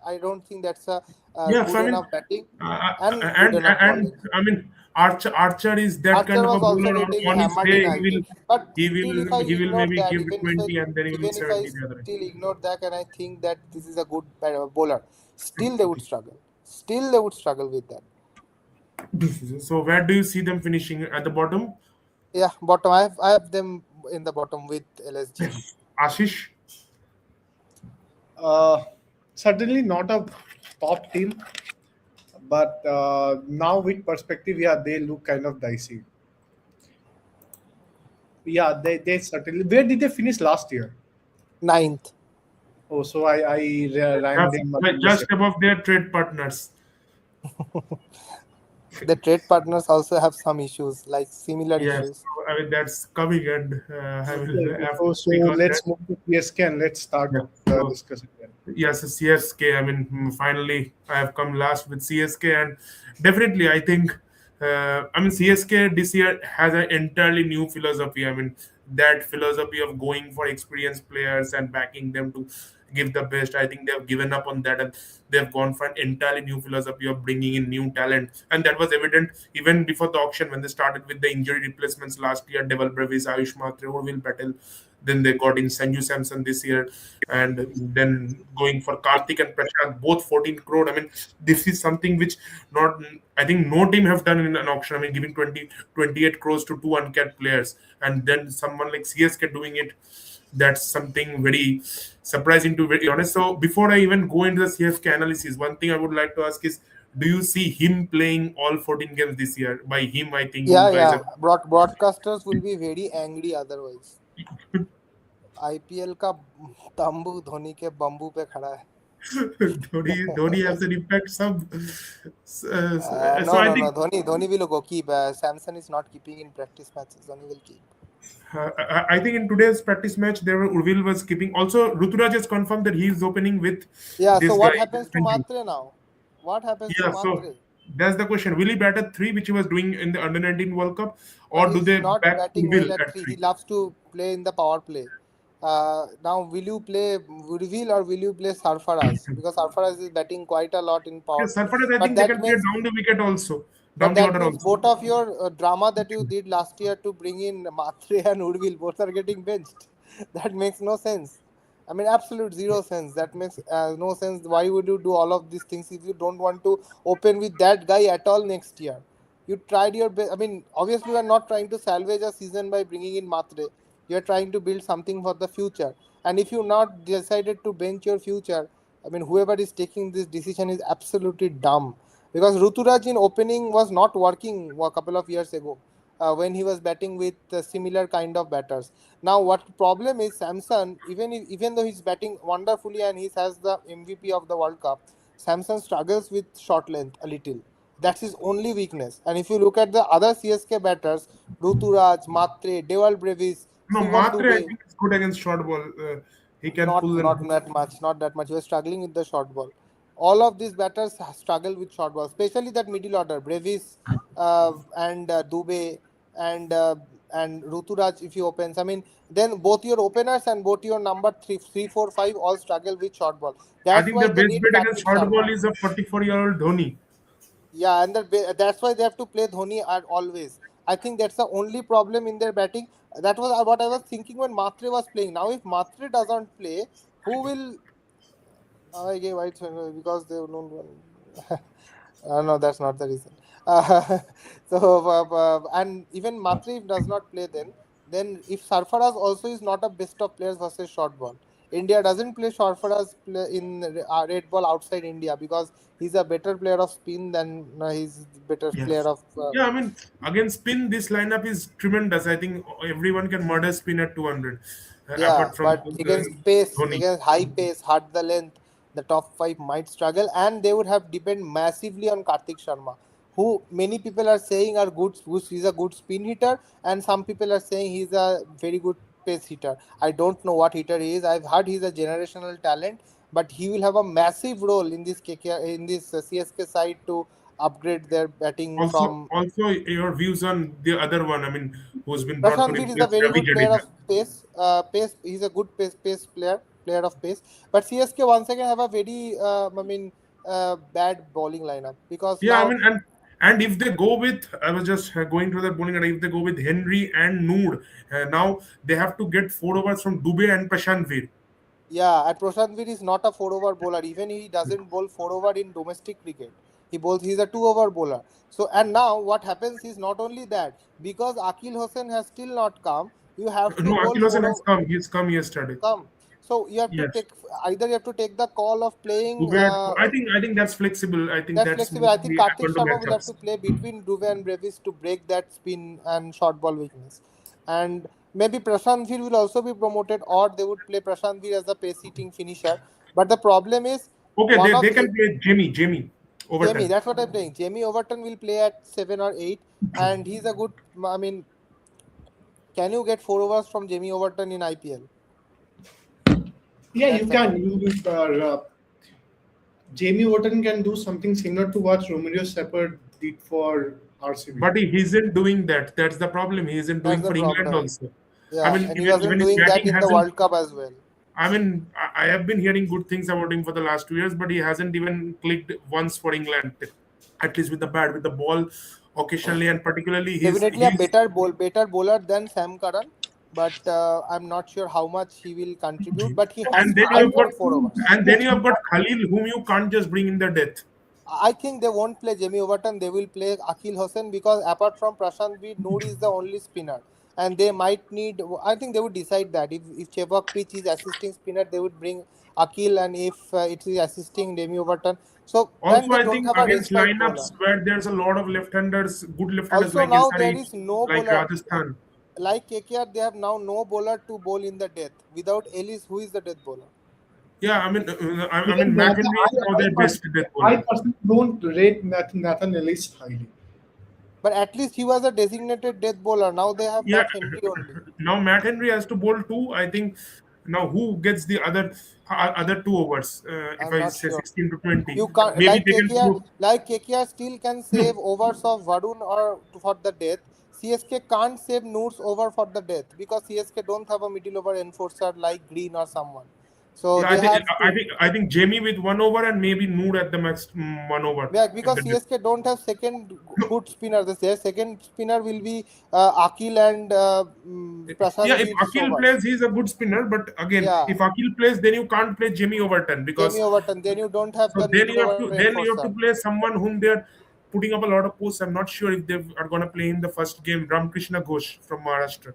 I don't think that's a Yes, good I mean, enough batting and good and enough bowling. I mean, Archer is that kind Archer of a was also bowler. getting On his hammered in day, IPL. But still, if I he will ignore maybe that, give 20 and then he will even if I 70 the other end. still ignore that, and I think that this is a good bowler, still they would struggle. Still they would struggle with that. So where do you see them finishing at the bottom? Yeah, bottom. I have them in the bottom with LSG. Ashish. Uh, Certainly not a top team, but now with perspective, yeah, they look kind of dicey. Yeah, they certainly. Where did they finish last year? Ninth. Oh, so I ranked Just, them like, in the just second. above their trade partners. The trade partners also have some issues, like similar Yes, issues. so, I mean that's coming, and I will Okay, okay. have to So speak on that. let's move to PSK and let's start Yeah. the So discussion then. yes, CSK. I mean, finally, I have come last with CSK, and definitely, I think, I mean, CSK this year has an entirely new philosophy. I mean, that philosophy of going for experienced players and backing them to give the best. I think they have given up on that, and they have gone for an entirely new philosophy of bringing in new talent, and that was evident even before the auction when they started with the injury replacements last year. Deval Brevis, Ayush Matre, Will Patel. Then they got in Sanju Samson this year, and then going for Karthik and Prashant, both 14 crore. I mean, this is something which not I think no team have done in an auction. I mean, giving 28 crores to two uncapped players, and then someone like CSK doing it. That's something very surprising to be very honest. So before I even go into the CSK analysis, one thing I would like to ask is, do you see him playing all 14 games this year? By him, I think you Yeah, guys yeah. are. Broadcasters will be very angry otherwise. IPL का तंबू धोनी के bamboo पे खड़ा है. Dhoni has an impact. Some, No, so I no, no. think Dhoni will go keep. Samson is not keeping in practice matches. Dhoni will keep. I think in today's practice match, there Urvil was keeping. Also, Ruturaj has confirmed that he is opening with Yeah. So this guy, what happens to Sanju. Matre now? What happens to Yeah, so Matre? that's the question. Will he bat at three, which he was doing in the Under 19 World Cup, But or do he's they not back batting Urvil well at at three. He three? loves to play in the power play. Now, will you play Woodville or will you play Sarfaraz? Because Sarfaraz is batting quite a lot in power Yes, play. Sarfaraz, I But think they that can play means down the wicket also, But down the that order means also. both of your drama that you did last year to bring in Matre and Urvil both are getting benched. That makes no sense. I mean, absolute zero sense. That makes no sense. Why would you do all of these things if you don't want to open with that guy at all next year? You tried your best. I mean, obviously, you are not trying to salvage a season by bringing in Matre. You are trying to build something for the future. And if you not decided to bench your future, I mean, whoever is taking this decision is absolutely dumb because Ruturaj in opening was not working a couple of years ago when he was batting with similar kind of batters. Now, what problem is Samson? Even though he's batting wonderfully and he has the MVP of the World Cup, Samson struggles with short length a little. That's his only weakness. And if you look at the other CSK batters, Ruturaj, Matre, Deval Brevis, No, Shivam Matre, I Dube, think is good against short ball. He can not pull and not hook. that much, not that much. He was struggling with the short ball. All of these batters struggle with short ball, especially that middle order, Brevis and Dube and uh, and Ruturaj. If he opens, I mean, then both your openers and both your number three, four, five all struggle with short ball. I That's think why the they best need bet against Kartik short ball Sharma. is a 44-year-old Dhoni. Yeah, and that's why they have to play Dhoni at always. I think that's the only problem in their batting. That was what I was thinking when Matre was playing. Now, if Matre doesn't play, who will I gave white because they don't want. No, that's not the reason. And even Matri does not play then if Sarfaraz also is not a best of players versus short ball. India doesn't play Sarfaraz in red ball outside India because he's a better player of spin than he's better player Yes. of Yeah, I mean, against spin, this lineup is tremendous. I think everyone can murder spin at 200, Yeah, apart from but against pace, Dhoni. against high pace, hard the length, the top five might struggle, and they would have depend massively on Kartik Sharma, who many people are saying are good. He's a good spin hitter, and some people are saying he's a very good pace hitter. I don't know what hitter he is. I've heard he's a generational talent, but he will have a massive role in this in this CSK side to upgrade their batting Also, from also your views on the other one. I mean, who's been brought to Prashant Veer is a replace very Ravi good player Jadeja. of pace. Pace. He's a good pace player of pace. But CSK once again have a very, bad bowling lineup because Yeah, I now, mean, and if they go with, I was just going through the bowling, and if they go with Henry and Noor, now they have to get 4 overs from Dubey and Prashant Veer. yeah, and Prashant Veer is not a four-over bowler. Even he doesn't bowl four-over in domestic cricket. He's a two-over bowler. So and now what happens is not only that because Akil Hossain has still not come. You have to No, bowl Akil Hossain four has come. He's come yesterday. come. So you have to Yes. take either you have to take the call of playing. Dubey, I think that's flexible. I think That's that's flexible. I think mostly Kartik happen to Sharma will have to matchups. play between Duve and Brevis to break that spin and short ball weakness. And Maybe Prashant Veer will also be promoted, or they would play Prashant Veer as a pace hitting finisher. But the problem is Okay, one they of can play Jamie Jamie. Overton. That's what I'm saying. Jamie Overton will play at 7 or 8, and he's a good. I mean, can you get 4 overs from Jamie Overton in IPL? Yeah, you That's the can. question. Jamie Wharton can do something similar to what Romeo Shepard did for RCB. But he isn't doing that. That's the problem. He isn't That's doing the for England problem. also. I Yeah, mean, and he even wasn't his doing that batting in the hasn't. World Cup as well. I mean, I have been hearing good things about him for the last 2 years, but he hasn't even clicked once for England. At least with the bat, with the ball, occasionally, and particularly Definitely a he's better bowler than Sam Curran, but I'm not sure how much he will contribute. But he has and to then you play have got for 4 overs. Khalil, whom you can't just bring in the death. I think they won't play Jamie Overton. They will play Akhil Hossain because apart from Prashant Veer, Noor is the only spinner, and they might need. I think they would decide that if Chebok pitch is assisting spinner, they would bring Akhil, and if it is assisting Jamie Overton. So and Also, they I don't think have a against respite bowler. lineups where there's a lot of left-handers, good left-handers Also like now there Ilsari, is no like bowler. Rajasthan. Like KKR, they have now no bowler to bowl in the death. Without Ellis, who is the death bowler? Yeah, I Even mean, Nathan, McHenry is now their best death I bowler. personally don't rate Nathan Ellis highly. But at least he was a designated death bowler. Now they have Yeah, Matt Henry only. now Matt Henry has to bowl two. I think now who gets the other 2 overs? If I'm I not say sure. 16 to 20, You can't maybe they can throw. like KKR still can save overs of Varun or for the death. CSK can't save Noor's over for the death because CSK don't have a middle over enforcer like Green or someone. So Yeah, they have to. I think Jamie with 1 over and maybe Noor at the max 1 over Yeah, at because the death. CSK don't have second No, good spinner. Their second spinner will be Akil and yeah, Prashant if Veer's Akil overs. plays, he's a good spinner. But again, Yeah, if Akil plays, then you can't play Jamie Overton Jamie because Overton. Then you don't have so the middle over then you have enforcer. to play someone whom they're putting up a lot of posts. I'm not sure if they are going to play in the first game. Ramkrishna Ghosh from Maharashtra.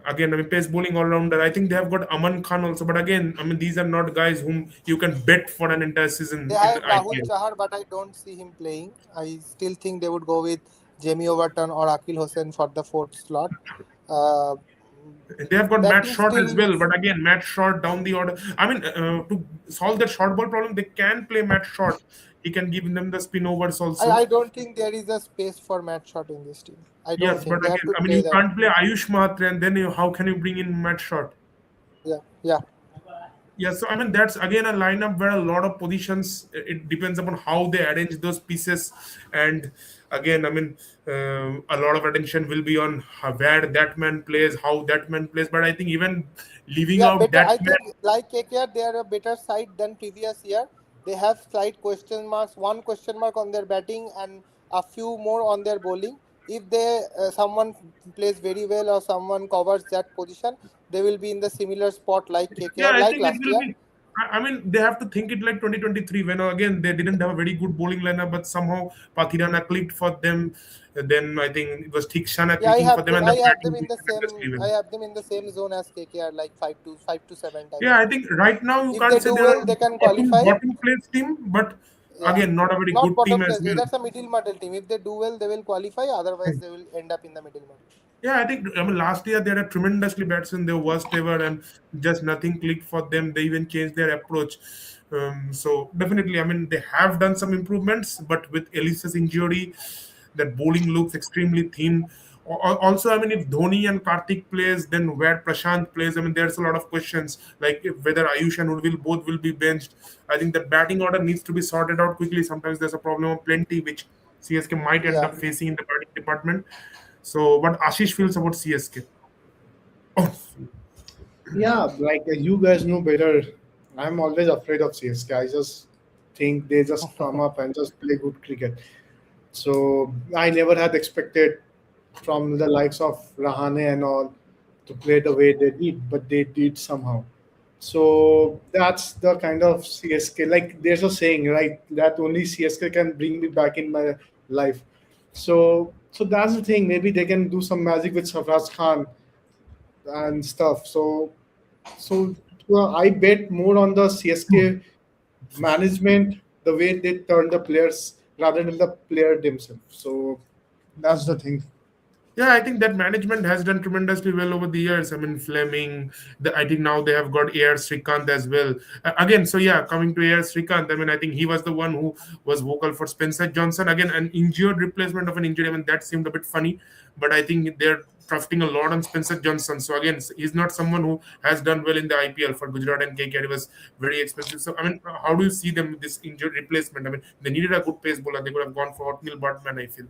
Again, I mean, pace bowling all rounder. I think they have got Aman Khan also. But again, I mean, these are not guys whom you can bet for an entire They season in the have Rahul IPL. Chahar, but I don't see him playing. I still think they would go with Jamie Overton or Akil Hossain for the fourth slot. Uh, They have got Matt batting Short as still, well, but again, Matt Short down the order. I mean, to solve that short ball problem, they can play Matt Short. He can give them the spin overs I also. don't think there is a space for Matt Shot in this team. I don't Yes, but think they have again, to I mean, play you that. can't play Ayush Mahatre, and then how can you bring in Matt Short? Yeah, yeah, Yeah, so I mean that's again a lineup where a lot of positions. It depends upon how they arrange those pieces, and again, I mean, a lot of attention will be on where that man plays, how that man plays. But I think even leaving yeah. out Better. that I man, think like KKR, they are a better side than previous year. They have slight question marks, one question mark on their batting and a few more on their bowling. If they someone plays very well or someone covers that position, they will be in the similar spot like yeah, KKR, I like think it last will year. be. I mean, they have to think it like 2023 when again they didn't have a very good bowling lineup, but somehow Pathirana clicked for them. Then I think it was Thikshana Yeah, clicking for them, and the I have them batting in did the tremendously same. well. I have them in the same zone as KKR, like 5 to 7 type Yeah, of I thing. think right now you If they can't say do they're well, a they can qualify. bottom place team, but Yeah, again, not a very not good team bottom as place. well. That's a middle model team. If they do well, they will qualify. Otherwise, they will end up in the middle model. Yeah, I mean last year they had a tremendously bad season, their worst ever, and just nothing clicked for them. They even changed their approach. So definitely, I mean they have done some improvements, but with Elisa's injury, that bowling looks extremely thin. Also, I mean, if Dhoni and Karthik plays, then where Prashant plays, I mean, there's a lot of questions like if whether Ayush and Urvil both will be benched. I think the batting order needs to be sorted out quickly. Sometimes there's a problem of plenty which CSK might end Yeah, up facing in the batting department. So, what Ashish feels about CSK? Oh, Yeah, like you guys know better. I'm always afraid of CSK. I just think they just come up and just play good cricket. So I never had expected from the likes of Rahane and all to play the way they did, but they did somehow. So that's the kind of CSK. Like there's a saying, right, that only CSK can bring me back in my life. So that's the thing. Maybe they can do some magic with Safraz Khan and stuff. So I bet more on the CSK management, the way they turn the players rather than the player themselves. So that's the thing. Yeah, I think that management has done tremendously well over the years. I mean, Fleming. I think now they have got AR Srikanth as well. Again, so yeah, coming to AR Srikanth, I mean, I think he was the one who was vocal for Spencer Johnson. Again, an injured replacement of an injury. I mean, that seemed a bit funny, but I think they're trusting a lot on Spencer Johnson. So again, he's not someone who has done well in the IPL for Gujarat and KKR. He was very expensive. So I mean, how do you see them with this injured replacement? I mean, they needed a good pace bowler. They could have gone for Otniel Bartman, I feel.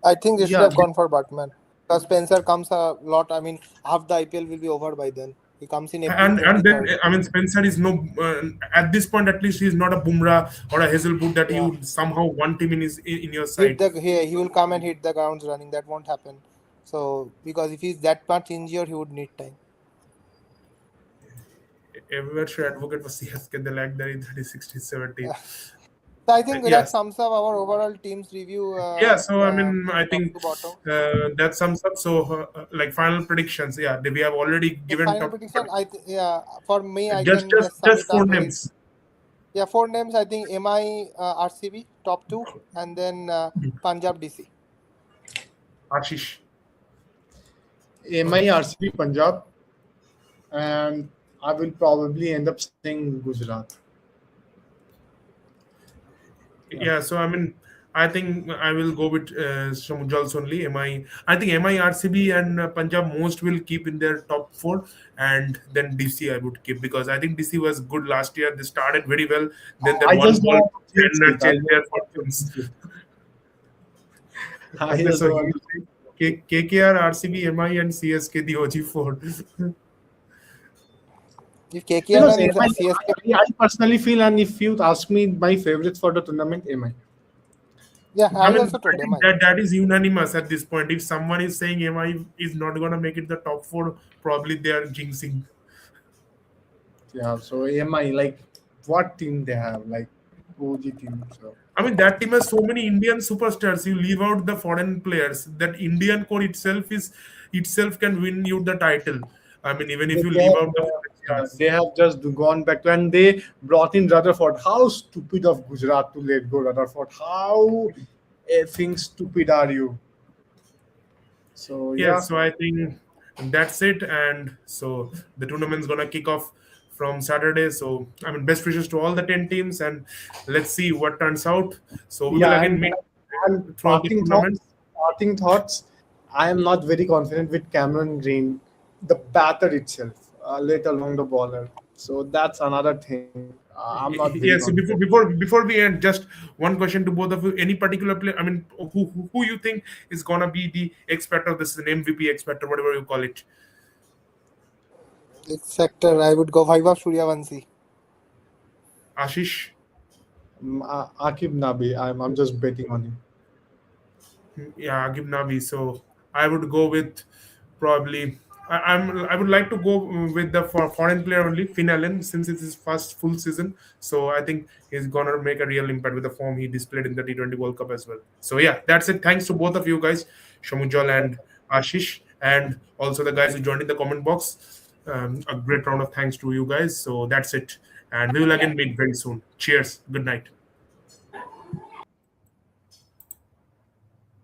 I think they should Yeah, have gone for Batman. Because Spencer comes a lot. I mean, half the IPL will be over by then. He comes in April And then 23rd. I mean Spencer is no at this point at least he's not a Bumrah or a Hazelwood that you Yeah. would somehow want him in your Hit side. the he will come and hit the grounds running. That won't happen. So because if he's that much injured, he would need time. Everywhere should advocate for CSK. They lack the 30, 60, 70. So I think that Yes. sums up our overall team's review Yeah. So I from mean I top think to bottom. that sums up. So like final predictions. Yeah, we have already The given final top. prediction, yeah, for me, I Just can just just sum just it four up very. names. Yeah, four names. I think MI, RCB top two, and then Punjab DC. Ashish. MI RCB Punjab, and I will probably end up saying Gujarat. Yeah. Yeah, so I mean, I think I will go with some Ujals only. I think MI, RCB, and Punjab most will keep in their top four, and then DC I would keep because I think DC was good last year. They started very well, then that I one just don't ball want to and jinx it. I changed just their want to fortunes. jinx it. I Okay, just so don't he want will say KKR, RCB, MI, and CSK the OG4. If KKR because and MI, CSK, I personally feel, and if you ask me my favorites for the tournament, MI. yeah, I I mean, also I told think MI. that is unanimous at this point. If someone is saying MI is not gonna make it the top four, probably they are jinxing. Yeah, so MI, like, what team they have, like, OG team. So I mean, that team has so many Indian superstars. You leave out the foreign players. That Indian core itself can win you the title. I mean, even if they, you they, leave out the foreign yeah, stars. they have just gone back to, and they brought in Rutherford. How stupid of Gujarat to let go Rutherford. How effing stupid are you? So Yes, yeah, so I think that's it. And so the tournament's gonna kick off from Saturday. So I mean, best wishes to all the 10 teams, and let's see what turns out. So we will yeah, again meet and throughout the tournament. parting thoughts. I am not very confident with Cameron Green, the batter itself, let alone the bowler. So that's another thing. I'm not very Yeah, so confident. before we end, just one question to both of you. Any particular player? I mean, who you think is gonna be the X factor? This is an MVP X factor, whatever you call it. X sector, I would go Vaibhav Suryavanshi. Ashish. Akib Nabi, I'm just betting on him. Yeah, Agib Nabi. So I would go with probably. I would like to go with the foreign player only, Finn Allen, since it's his first full season. So I think he's gonna make a real impact with the form he displayed in the T20 World Cup as well. So yeah, that's it. Thanks to both of you guys, Shamujal and Ashish, and also the guys who joined in the comment box. A great round of thanks to you guys. So that's it, and we will again meet very soon. Cheers. Good night.